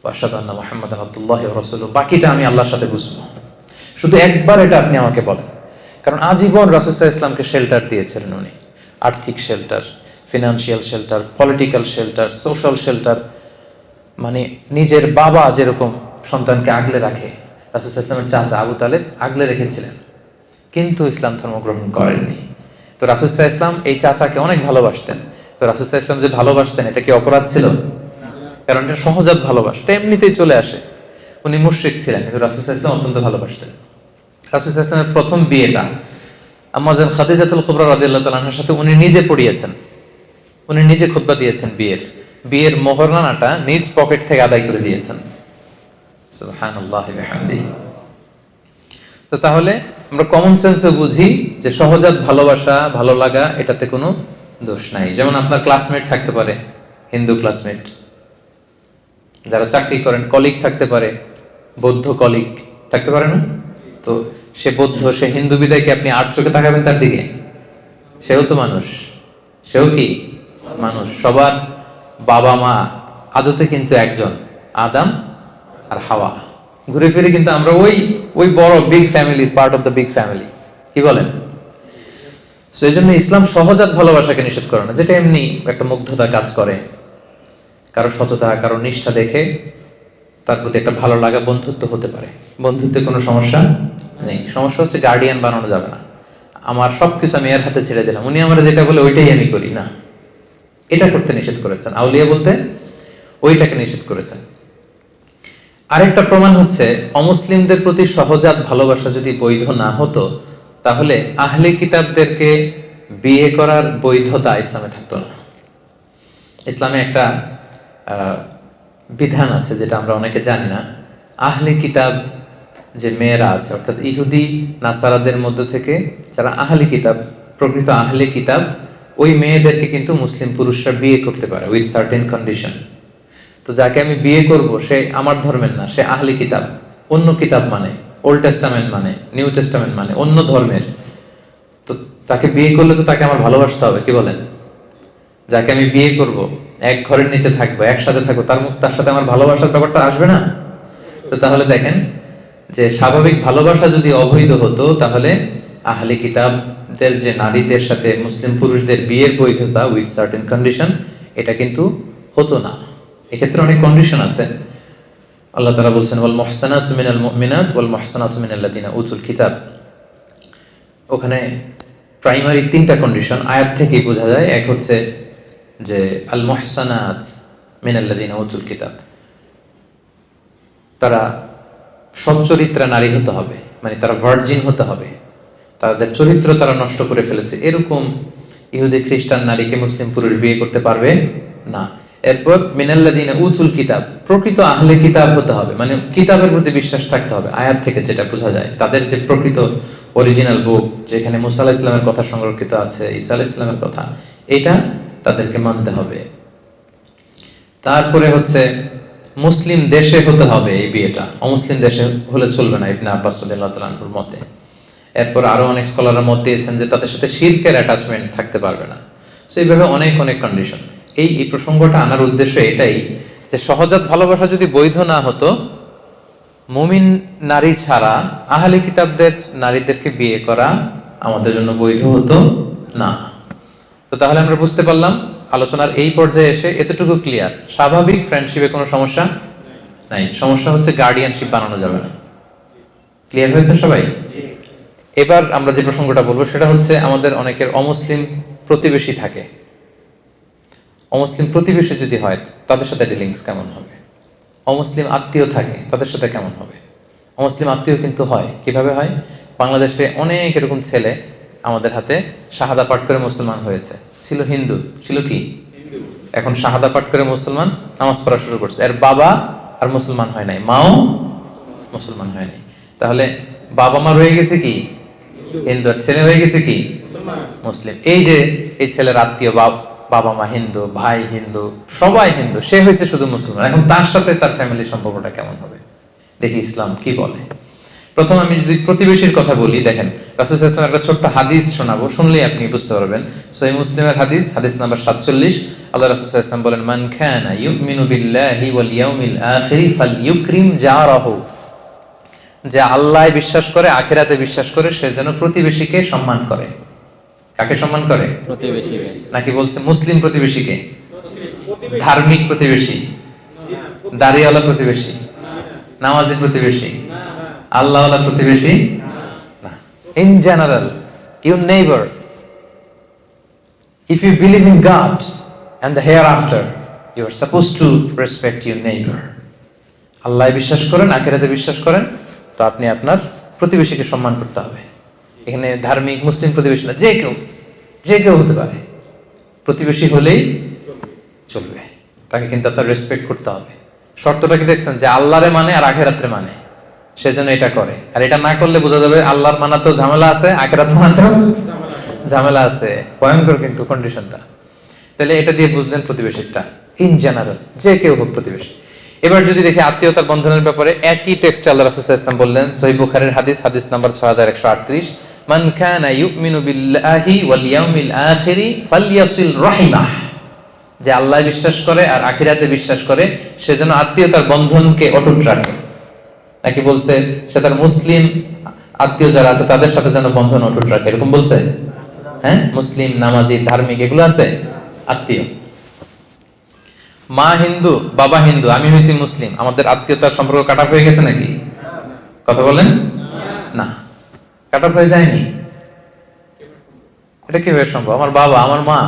ওয়া আশহাদু আন্না মুহাম্মাদান আবদুল্লাহি ওয়া রাসূলুহু, বাকিটা আমি আল্লাহর সাথে বুঝবো। শুধু একবার এটা আপনি আমাকে বলেন। কারণ আজীবন রাসূল সাল্লাল্লাহু আলাইহি ওয়াসাল্লামকে শেল্টার দিয়েছিলেন উনি, আর্থিক shelter, financial shelter, political shelter, social shelter. মানে নিজের বাবা যেরকম সন্তানকে আগলে রাখে, রাসূল সাল্লাল্লাহু আলাইহি ওয়াসাল্লামের চাচা আবু তালেব আগলে রেখেছিলেন, কিন্তু ইসলাম ধর্ম গ্রহণ করেননি। তো রাসূল সাল্লাল্লাহু আলাইহি ওয়াসাল্লাম এই চাচাকে অনেক ভালোবাসতেন। তো রাসূল সাল্লাল্লাহু আলাইহি ওয়াসাল্লাম যে ভালোবাসতেন, এটা কি অপরাধ ছিল? কারণ এটা সহজাত ভালোবাসা, এটা এমনিতেই চলে আসে। উনি মুশরিক ছিলেন, কিন্তু রাসূল সাল্লাল্লাহু আলাইহি ওয়াসাল্লাম অত্যন্ত ভালোবাসতেন। রাসূল সাল্লাল্লাহু আলাইহি ওয়াসাল্লামের প্রথম বিয়েটা আম্মা জান খাদিজাতুল কুবরা রাদিয়াল্লাহু তাআলা আনহার সাথে উনি নিজে পড়িয়েছেন, উনি নিজে খুতবা দিয়েছেন। বিয়ের মোহরানাটা নিজ পকেট থেকে আদায় করে দিয়েছেন। সুবহানাল্লাহি ওয়া বিহামদিহি। তো তাহলে আমরা কমন সেন্সে বুঝি যে সহজাত ভালোবাসা, ভালো লাগা, এটাতে কোনো দোষ নাই। যেমন আপনার ক্লাসমেট থাকতে পারে, হিন্দু ক্লাসমেট, যারা চাকরি করেন, কলিগ থাকতে পারে, বৌদ্ধ কলিগ থাকতে পারে না? তো সে বৌদ্ধ, সে হিন্দু বিদায়কে আপনি আর চোখে তাকাবেন তার দিকে? সেও তো মানুষ, সেও কি মানুষ। সবার বাবা মা আদতে কিন্তু একজন, আদম আর হাওয়া। ঘুরে ফিরে কিন্তু আমরা ওই বড় বিগ ফ্যামিলির part of the big family, কি বলেন? সেই জন্য ইসলাম সহজাত ভালোবাসাকে নিষেধ করে না, যেটা এমনি একটা মুগ্ধতা কাজ করে, কারো সততা, কারো নিষ্ঠা দেখে তার প্রতি একটা ভালো লাগা, বন্ধুত্ব হতে পারে। বন্ধুত্বে কোনো সমস্যা নেই। সমস্যা হচ্ছে গার্ডিয়ান বানানো যাবে না। আমার সবকিছু আমি এর হাতে ছেড়ে দিলাম, উনি আমার যেটা বলে ওইটাই আমি করি না, এটা করতে নিষেধ করেছেন। আউলিয়া বলতে ওইটাকে নিষেধ করেছেন। আরেকটা প্রমাণ হচ্ছে অমুসলিমদের প্রতি সহজাত ভালোবাসা যদি বৈধ না হতো, তাহলে আহলে কিতাবদেরকে বিয়ে করার বৈধতা ইসলামে থাকতো না। ইসলামে একটা বিধান আছে যেটা আমরা অনেকে জানি না। আহলে কিতাব যে মেয়েরা আছে, অর্থাৎ ইহুদি নাসারাদের মধ্য থেকে যারা আহলে কিতাব, প্রকৃত আহলে কিতাব, ওই মেয়েদেরকে কিন্তু মুসলিম পুরুষরা বিয়ে করতে পারে উইথ সার্টেন কন্ডিশন। তো যাকে আমি বিয়ে করব সে আমার ধর্মের না, সে আহলে কিতাব, অন্য কিতাব মানে, ওল্ড টেস্টামেন্ট মানে, নিউ টেস্টামেন্ট মানে, অন্য ধর্মের। তো তাকে বিয়ে করলে তো তাকে আমার ভালোবাসতে হবে, কি বলেন? যাকে আমি বিয়ে করব, এক ঘরের নিচে থাকবো, একসাথে থাকবো, তার সাথে আমার ভালোবাসার ব্যাপারটা আসবে না? তো তাহলে দেখেন যে স্বাভাবিক ভালোবাসা যদি অবৈধ হতো, তাহলে আহলে কিতাবদের যে নারীদের সাথে মুসলিম পুরুষদের বিয়ের বৈধতা উইথ সার্টেন কন্ডিশন, এটা কিন্তু হতো না। এক্ষেত্রে অনেক কন্ডিশন আছে। আল্লাহ তাআলা বলছেন ওয়াল মুহসানাতু মিনাল মুমিনাত ওয়াল মুহসানাতু মিনাল্লাযিনা উতুল কিতাব। ওখানে প্রাইমারি তিনটা কন্ডিশন আয়াত থেকেই বোঝা যায়। এক হচ্ছে যে আল মুহসানাত মিনাল্লাযিনা উতুল কিতাব, তারা সচ্চরিত্রা নারী হতে হবে, মানে তারা ভার্জিন হতে হবে, তাদের চরিত্র তারা নষ্ট করে ফেলেছে, এরকম ইহুদি খ্রিস্টান নারীকে মুসলিম পুরুষ বিয়ে করতে পারবে না। এরপর মিনাল্লাযিনা উতুল কিতাব, প্রকৃত আহলে কিতাব হতে হবে, মানে কিতাবের প্রতি বিশ্বাস থাকতে হবে। আয়াত থেকে যেটা বোঝা যায়, তাদের যে প্রকৃত অরিজিনাল বুক, যেখানে মুসা আলাইহিস সালামের কথা সংরক্ষিত আছে, ঈসা আলাইহিস সালামের কথা, এটা তাদেরকে মানতে হবে। তারপরে হচ্ছে মুসলিম দেশে হতে হবে এই বিয়েটা, অমুসলিম দেশে হলে চলবে না, ইবনে আব্বাস রাদিয়াল্লাহু তাআলা আনহুর মতে। এরপর আরো অনেক স্কলাররা মত দিয়েছেন যে তাদের সাথে শিরকের অ্যাটাচমেন্ট থাকতে পারবে না। সো এইভাবে অনেক কন্ডিশন। এই প্রসঙ্গটা আনার উদ্দেশ্য এটাই যে সহজাত ভালোবাসা যদি বৈধ না হতো, মুমিন নারী ছাড়া আহলে কিতাবদের নারীদেরকে বিয়ে করা আমাদের জন্য বৈধ হতো না। তো তাহলে আমরা বুঝতে পারলাম আলোচনার এই পর্যায়ে এসে এতটুকু ক্লিয়ার, স্বাভাবিক ফ্রেন্ডশিপে কোনো সমস্যা নাই, সমস্যা হচ্ছে গার্ডিয়ানশিপ বানানো যাবে না। ক্লিয়ার হয়েছে সবাই? এবার আমরা যে প্রসঙ্গটা বলবো সেটা হচ্ছে আমাদের অনেকের অমুসলিম প্রতিবেশী থাকে। অমুসলিম প্রতিবেশী যদি হয়, তাদের সাথে ডিলিংস কেমন হবে? অমুসলিম আত্মীয় থাকে, তাদের সাথে কেমন হবে? অমুসলিম আত্মীয় কিন্তু হয়, কিভাবে হয়? বাংলাদেশে অনেক এরকম ছেলে আমাদের হাতে শাহাদা পাঠ করে মুসলমান হয়েছে, ছিল হিন্দু, ছিল কি, এখন শাহাদা পাঠ করে মুসলমান, নামাজ পড়া শুরু করছে। এর বাবা আর মুসলমান হয় নাই, মাও মুসলমান হয় নাই। তাহলে বাবা মা রয়ে গেছে কি হিন্দু, আর ছেলে হয়ে গেছে কি মুসলিম। এই যে এই ছেলের আত্মীয়, বাবা মা হিন্দু, ভাই হিন্দু, সবাই হিন্দু, সে হয়েছে শুধু মুসলমান। এখন তার সাথে তার ফ্যামিলি সম্পর্কটা কেমন হবে? দেখি ইসলাম কি বলে। প্রথম আমি যদি প্রতিবেশীর কথা বলি, দেখেন রাসূল সাল্লাল্লাহু আলাইহি ওয়াসাল্লাম একটা ছোট্ট হাদিস শোনাবো, শুনলেই আপনি বুঝতে পারবেন। সহিহ মুসলিমের হাদিস, হাদিস নাম্বার 47। আল্লাহ রাসূল সাল্লাল্লাহু আলাইহি ওয়াসাল্লাম বলেন, মান কানা ইউমিনু বিল্লাহি ওয়াল ইয়াউমিল আখির ফালইউকরিম জারাহু। যে আল্লাহ বিশ্বাস করে, আখিরাতে বিশ্বাস করে, সে যেন প্রতিবেশীকে সম্মান করে। কাকে সম্মান করে? প্রতিবেশীকে। নাকি বলছে মুসলিম প্রতিবেশীকে? ধার্মিক প্রতিবেশী, দাড়িওয়ালা প্রতিবেশী, নামাজি প্রতিবেশী, আল্লাহওয়ালা প্রতিবেশী না। In general, your neighbour, if you believe in God and the hereafter, you are supposed to respect your neighbor. আল্লাহ বিশ্বাস করেন, আখিরাতে বিশ্বাস করেন, তো আপনি আপনার প্রতিবেশীকে সম্মান করতে হবে। এখানে ধার্মিক মুসলিম প্রতিবেশী না, যে কেউ হতে পারে, প্রতিবেশী হলেই চলবে, তাকে কিন্তু আপনার রেসপেক্ট করতে হবে। শর্তটা কি দেখছেন? যে আল্লাহরে মানে আর আখিরাতে মানে, সেজন্য এটা করে। আর এটা না করলে বোঝা যাবে আল্লাহর মানাতেও ঝামেলা আছে, আখিরাত মানাতেও ঝামেলা আছে। ভয়ঙ্কর কিন্তু কন্ডিশনটা। তাহলে এটা দিয়ে বুঝলেন প্রতিবেশীটা ইন জেনারেল, যে কেউ হোক প্রতিবেশী। এবার যদি দেখি আত্মীয়তার বন্ধনের ব্যাপারে, একই টেক্সটে আল্লাহ রাসূল সাল্লাল্লাহু আলাইহি ওয়াসাল্লাম বললেন, সহিহ বুখারীর হাদিস, হাদিস নাম্বার 6138, মান কানা ইউমিনু বিল্লাহি ওয়াল ইয়াউমিল আখির ফালইয়াসিল রাহিমাহ। যে আল্লাহ বিশ্বাস করে আর আখিরাতে বিশ্বাস করে, সে যেন আত্মীয়তার বন্ধনকে অটুট রাখে। নাকি বলছে সে তার মুসলিম আত্মীয় যারা আছে তাদের সাথে যেন বন্ধন অটুট রাখে, এরকম বলছে? হ্যাঁ, মুসলিম, নামাজি, ধার্মিক, এগুলো আছে আত্মীয়। মা হিন্দু, বাবা হিন্দু, আমি হয়েছি মুসলিম, আমাদের আত্মীয়তার সম্পর্ক কাটা হয়ে গেছে নাকি? কথা বলেন না, কাটা হয়ে যায়নি। এটা কিভাবে সম্ভব? আমার বাবা, আমার মা,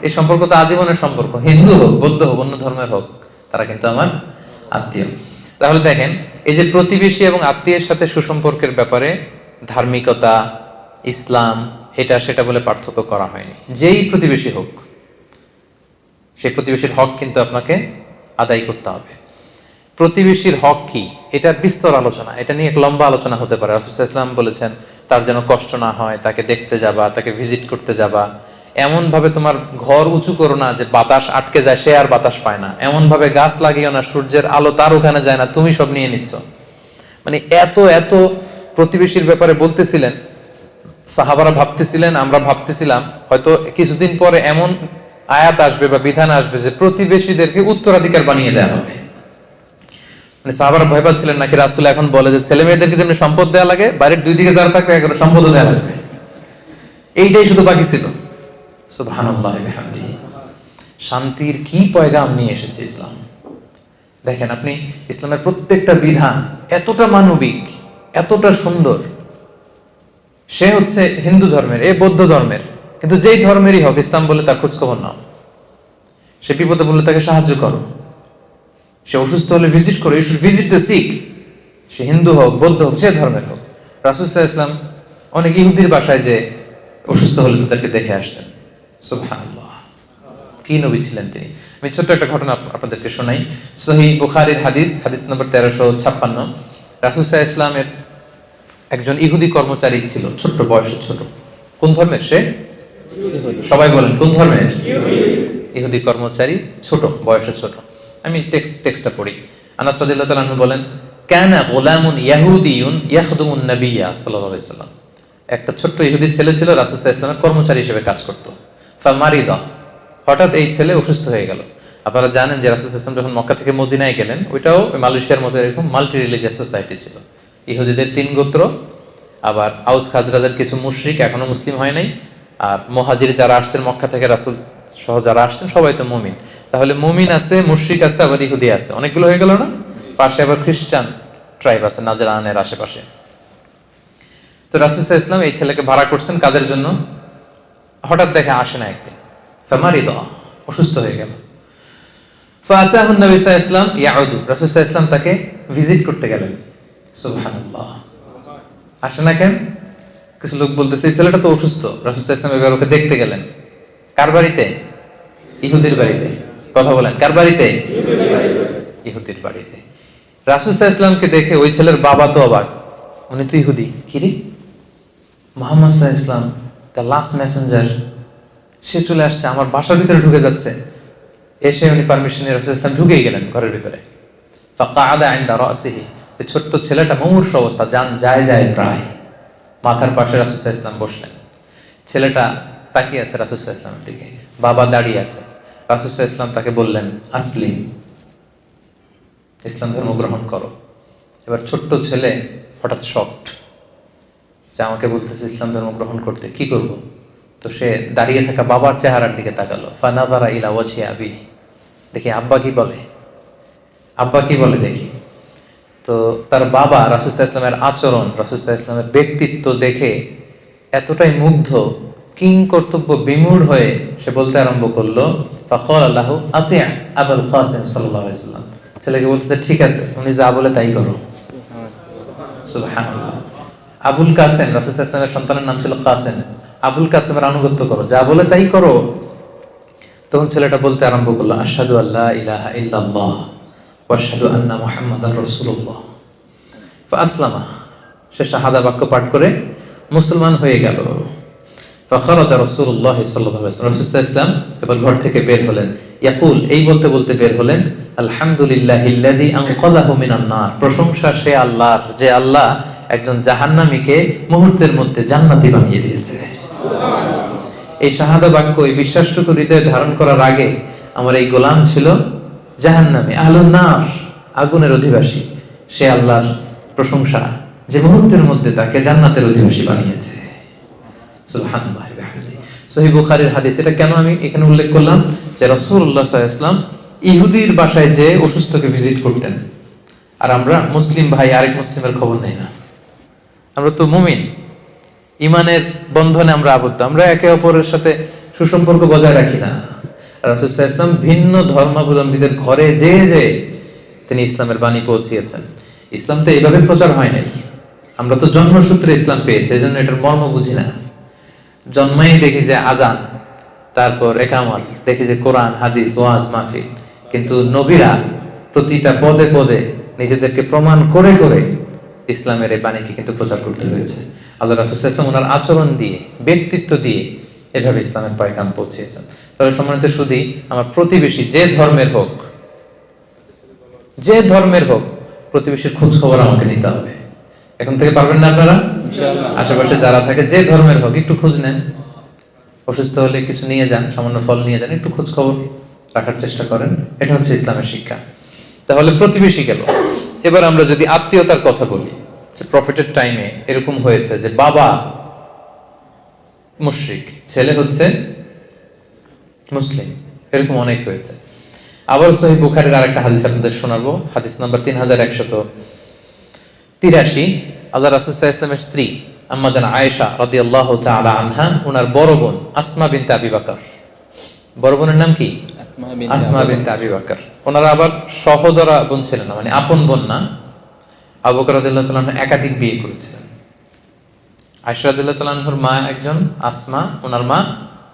এই সম্পর্ক তো আজীবনের সম্পর্ক। হিন্দু হোক, বৌদ্ধ হোক, অন্য ধর্মের হোক, তারা কিন্তু আমার আত্মীয়। তাহলে দেখেন, এই যে প্রতিবেশী এবং আত্মীয়ের সাথে সুসম্পর্কের ব্যাপারে ধার্মিকতা, ইসলাম, এটা সেটা বলে পার্থক্য করা হয়নি। যেই প্রতিবেশী হোক, সেই প্রতিবেশীর হক কিন্তু আপনাকে আদায় করতে হবে। প্রতিবেশীর হক কি, এটা বিস্তর আলোচনা, এটা নিয়ে এক লম্বা আলোচনা হতে পারে। রাসূল সাল্লাল্লাহু আলাইহি ওয়াসাল্লাম বলেছেন, তার যেন কষ্ট না হয়, তাকে দেখতে যাবা, তাকে ভিজিট করতে যাবা। এমন ভাবে তোমার ঘর উঁচু করো না যে বাতাস আটকে যায়, সে আর বাতাস পায় না। এমন ভাবে গাছ লাগিও না, সূর্যের আলো তার ওখানে যায় না, তুমি সব নিয়ে নিচ্ছ। মানে এত এত প্রতিবেশীর ব্যাপারে বলতেছিলেন, সাহাবারা ভাবতেছিলেন, আমরা ভাবতেছিলাম হয়তো কিছুদিন পরে এমন আয়াত আসবে বা বিধান আসবে যে প্রতিবেশীদেরকে উত্তরাধিকার বানিয়ে দেওয়া হবে। মানে সাহাবারা ভয় পাচ্ছিলেন নাকি রাসূল এখন বলে যে ছেলে মেয়েদেরকে যেমন সম্পদ দেওয়া লাগে, বাড়ির দুই দিকে যারা থাকবে এগুলো সম্পদও দেওয়া লাগবে। এইটাই শুধু বাকি ছিল। সুবহানাল্লাহ ওয়া বিহামদিহি। শান্তির কি পয়গাম নিয়ে এসেছে ইসলাম। দেখেন আপনি, ইসলামের প্রত্যেকটা বিধান এতটা মানবিক, এতটা সুন্দর। সে হচ্ছে হিন্দু ধর্মের, এ বৌদ্ধ ধর্মের, কিন্তু যেই ধর্মেরই হোক, ইসলাম বলে তার খোঁজ খবর নাও। সে বিপদে বললে তাকে সাহায্য করো, সে অসুস্থ হলে ভিজিট করো, you should visit the sick. সে হিন্দু হোক, বৌদ্ধ হোক, যে ধর্মের হোক। রাসূল সাল্লাল্লাহু আলাইহি ওয়াসাল্লাম অনেক ইহুদির বাসায় যে অসুস্থ হলে তাদেরকে দেখে আসতেন। সুবহানাল্লাহ, কি নবী ছিলেন তিনি। আমি ছোট্ট একটা ঘটনা আপনাদেরকে শোনাই। সহিহ বুখারীর হাদিস, হাদিস নম্বর 1356। রাসূল সাল্লাল্লাহু আলাইহি ওয়াসাল্লামের একজন ইহুদি কর্মচারী ছিল, ছোট্ট বয়সে ছোট। কোন ধর্মের সে? সবাই বলেন কোন ধর্মের? ইহুদি কর্মচারী, ছোট বয়সে ছোট। আমি টেক্সটটা পড়ি। আনাস রাদিয়াল্লাহু তাআলা আনহু বলেন, কানা গুলামুন ইয়াহুদিয়ুন ইয়াখদুমুন নাবিয়্যা সাল্লাল্লাহু আলাইহি ওয়াসাল্লাম। একটা ছোট্ট ইহুদি ছেলে ছিল, রাসূল সাল্লাল্লাহু আলাইহি ওয়াসাল্লামের কর্মচারী হিসেবে কাজ করত। ফামারিদা, হঠাৎ এই ছেলে অসুস্থ হয়ে গেল। আপনারা জানেন যে রাসূল সাল্লাল্লাহু আলাইহি ওয়াসাল্লাম যখন মক্কা থেকে মদিনায় গেলেন, ওইটাও মালয়েশিয়ার মতো এরকম মাল্টি রিলিজিয়াস সোসাইটি ছিল। ইহুদিদের 3 গোত্র, আবার আউস খাজরাজের কিছু মুশরিক এখনো মুসলিম হয় নাই, আর মুহাজির যারা আসছেন মক্কা থেকে, রাসূল সহ যারা আসছেন সবাই তো মুমিন। তাহলে মুমিন আছে, মুশরিক আছে, আবার ইহুদি আছে, অনেকগুলো হয়ে গেল না? পাশে আবার খ্রিস্টান ট্রাইব আছে নাজরানের আশেপাশে। তো রাসূল সাল্লাল্লাহু আলাইহি ওয়াসাল্লাম এই ছেলেকে ভাড়া করছেন কাজের জন্য। হঠাৎ দেখে আসে না একদিন, ফামারিদা, অসুস্থ হয়ে গেল। ফাআতাহু নবী সাল্লাল্লাহু আলাইহি ওয়াসাল্লাম ইয়াউদু, রাসূল সাল্লাল্লাহু আলাইহি ওয়াসাল্লাম তাকে ভিজিট করতে গেলেন। সুবহানাল্লাহ, আসে না কেন? কিছু লোক বলতেছে এই ছেলেটা তো অসুস্থ, রাসূল সাল্লাল্লাহু আলাইহি ওয়াসাল্লাম এবার ওকে দেখতে গেলেন। কার বাড়িতে? ইহুদির বাড়িতে। কথা বলেন, কার বাড়িতে? ইহুদির বাড়িতে। রাসূল সাল্লাল্লাহু আলাইহি ওয়াসাল্লামকে দেখে ওই ছেলের বাবা তো অবাক, উনি তো ইহুদি, কি রে, মুহাম্মদ সাল্লাল্লাহু আলাইহি ওয়াসাল্লাম দ্য লাস্ট মেসেঞ্জার, সে চলে আসছে, আমার বাসার ভিতরে ঢুকে যাচ্ছে। এসে উনি পারমিশন নিয়ে রাসূল সাল্লাল্লাহু আলাইহি ওয়াসাল্লাম ঢুকেই গেলেন ঘরের ভিতরে। ফাকাআদা ইনদা রাসিহি, এই ছোট্ট ছেলেটা মুমূর্ষু অবস্থা, যান যায় যায় প্রায়, মাথার পাশে রাসূল সাল্লাল্লাহু আলাইহি ওয়াসাল্লাম বসলেন। ছেলেটা তাকিয়ে আছে রাসূল সাল্লাল্লাহু আলাইহি ওয়াসাল্লামের দিকে, বাবা দাঁড়িয়ে আছে। রাসূল সাল্লাল্লাহু আলাইহি ওয়াসাল্লাম তাকে বললেন, আসলিম, ইসলাম ধর্ম গ্রহণ করো। এবার ছোট্ট ছেলে হঠাৎ শকড, যে আমাকে বলতেছে ইসলাম ধর্ম গ্রহণ করতে, কি করব? তো সে দাঁড়িয়ে থাকা বাবার চেহারার দিকে তাকালো, ফানাযারা ইলা ওয়াজহি আবি, দেখি আব্বা কি বলে, আব্বা কি বলে দেখি। তো তার বাবা রাসূল সাল্লাল্লাহু আলাইহি ওয়াসাল্লামের আচরণ, রাসূল সাল্লাল্লাহু আলাইহি ওয়াসাল্লামের ব্যক্তিত্ব দেখে এতটাই মুগ্ধ, কিং কর্তব্য বিমূঢ় হয়ে সে বলতে আরম্ভ করলো, ফাকালা লাহু আতি' আবুল কাসিম সাল্লাল্লাহু আলাইহি ওয়াসাল্লাম। ছেলেকে বলতেছে, ঠিক আছে, উনি যা বলে তাই করো। সুবহানাল্লাহ। আবুল কাসেম, রাসূল সাল্লাল্লাহু আলাইহি ওয়াসাল্লামের সন্তানের নাম ছিল কাসেম, আবুল কাসেমের আনুগত্য করো, যা বলে তাই করো। তখন ছেলেটা বলতে আরম্ভ করলো, আশহাদু আল্লা ইলাহা ইল্লাল্লাহ ওয়া আশহাদু আন্না মুহাম্মাদার রাসূলুল্লাহ। ফাসলামা, সে শাহাদা বাক্য পাঠ করে মুসলমান হয়ে গেল। ফাখারাজা রাসূলুল্লাহ সাল্লাল্লাহু আলাইহি ওয়াসাল্লাম, রাসূল সাল্লাল্লাহু আলাইহি ওয়াসাল্লাম এবার ঘর থেকে বের হলেন। ইয়াকুল, এই বলতে বলতে বের হলেন, আলহামদুলিল্লাহিল্লাযী আনকাযাহু মিনান নার, প্রশংসা সে আল্লাহর, যে আল্লাহ একজন জাহান্নামীকে মুহূর্তের মধ্যে জান্নাতি বানিয়ে দিয়েছে। এই শাহাদা বাক্য, এই বিশ্বাসটুকু হৃদয়ে ধারণ করার আগে আমার এই গোলাম ছিল জাহান্নামী, আহলুন নার, আগুনের অধিবাসী। সে আল্লাহর প্রশংসা যে মুহূর্তের মধ্যে তাকে জান্নাতের অধিবাসী বানিয়েছে। সুবহানাল্লাহ। সহিহ বুখারীর হাদিস। এটা কেন আমি এখানে উল্লেখ করলাম, যে রাসূলুল্লাহ সাল্লাল্লাহু আলাইহি ওয়াসাল্লাম ইহুদির বাসায় যে অসুস্থকে ভিজিট করতেন, আর আমরা মুসলিম ভাই আরেক মুসলিমের খবর নেই না। আমরা তো মুমিন, ইমানের বন্ধনে আমরা আবদ্ধ, আমরা একে অপরের সাথে সুসম্পর্ক বজায় রাখি না। রাসূল সাল্লাল্লাহু আলাইহি ওয়াসাল্লাম ভিন্ন ধর্মাবলম্বীদের ঘরে যে তিনি ইসলামের বাণী পৌঁছিয়েছেন। ইসলাম তো এইভাবে প্রচার হয় নাই, আমরা তো জন্মসূত্রে ইসলাম পেয়েছি, এই জন্য এটার মর্ম বুঝি না। জন্মাই দেখি যে আজান, তারপর একামত, দেখি যে কোরআন, হাদিস, ওয়াজ, মাহফিল, কিন্তু নবীরা প্রতিটা পদে পদে নিজেদেরকে প্রমাণ করে করে ইসলামের এই বাণীকে কিন্তু প্রচার করতে হয়েছে। আল্লাহ রাসূল সাল্লাল্লাহু আলাইহি ওয়াসাল্লাম ওনার আচরণ দিয়ে, ব্যক্তিত্ব দিয়ে এভাবে ইসলামের পয়গাম পৌঁছিয়েছেন। তবে সম্মানিত সুধী, আমার প্রতিবেশী যে ধর্মের হোক, যে ধর্মের হোক, প্রতিবেশীর খোঁজ খবর আমাকে নিতে হবে। এখন থেকে পারবেন না আপনারা? আশেপাশে যারা থাকে, যে ধর্মের হোক, একটু খোঁজ নেন। অসুস্থ হলে কিছু নিয়ে যান, সামান্য ফল নিয়ে যান, একটু খোঁজ খবর রাখার চেষ্টা করেন। এটা হচ্ছে ইসলামের শিক্ষা। তাহলে প্রতিবেশী গেল। এবার আমরা যদি আত্মীয়তার কথা বলি, যে প্রফেটের টাইমে এরকম হয়েছে যে বাবা মুশরিক, ছেলে হচ্ছে মুসলিম, এরকম অনেক হয়েছে। আবার সহিহ বুখারীর আরেকটা হাদিস আপনাদের শোনাবো, হাদিস নাম্বার 3183। আল্লাহ রাসূল সাল্লাল্লাহু আলাইহি ওয়াসাল্লামের স্ত্রী আম্মা জান আয়েশা রাদিয়াল্লাহু তাআলা আনহা, ওনার বড় বোন আসমা বিনতে আবি বকর, বড় বোনের নাম কি? আসমা বিনতে আবি বকর। ওনারা আবার সহোদরা বোন ছিলেন না, মানে আপন বোন না। আবু বকর রাদিয়াল্লাহু তাআলা একাধিক বিয়ে করেছিলেন। আয়েশা রাদিয়াল্লাহু তাআলার মা একজন, আসমা ওনার মা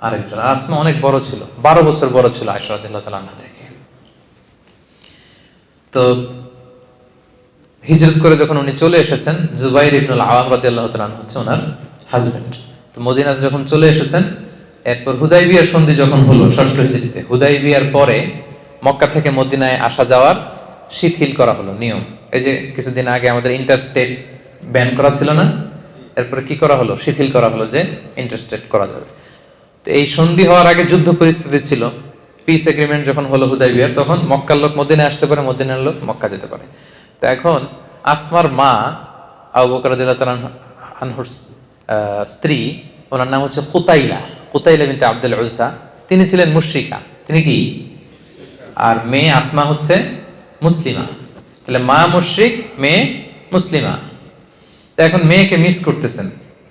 আরেকজন। আর আসমা অনেক বড় ছিল, 12 বছর বড় ছিল আয়েশা রাদিয়াল্লাহু তাআলা থেকে। তো হিজরত করে যখন উনি চলে এসেছেন, জুবাইর ইবনুল আওয়াম রাদিয়াল্লাহু তাআলা হচ্ছে ওনার হাজবেন্ড। তো মদিনাতে যখন চলে এসেছেন, এরপর হুদাইবিয়ার সন্ধি যখন হলো 6ষ্ঠ হিজরিতে, হুদাইবিয়ার পরে মক্কা থেকে মদিনায় আসা যাওয়ার শিথিল করা হলো নিয়ম। এই যে কিছুদিন আগে আমাদের ইন্টারস্টেট ব্যান করা ছিল না, এরপরে কি করা হলো? শিথিল করা হলো, যে ইন্টারস্টেট করা যাবে। তো এই সন্ধি হওয়ার আগে যুদ্ধ পরিস্থিতি ছিল। পিস এগ্রিমেন্ট যখন হলো হুদাইবিয়ার, তখন মক্কার লোক মদিনায় আসতে পারে, মদিনার লোক মক্কা যেতে পারে। তো এখন আসমার মা আবু বকর রাদিয়াল্লাহু তাআলা আনহুর স্ত্রী, ওনার নাম হচ্ছে কুতাইলা, কুতাইলা বিনতে আব্দুল উজ্জা। তিনি ছিলেন মুশরিকা, তিনি কি? আর মেয়ে আসমা হচ্ছে মুসলিমা। তাহলে মা মুশরিক, মেয়ে মুসলিমা। তো এখন মেয়েকে মিস করতেছেন,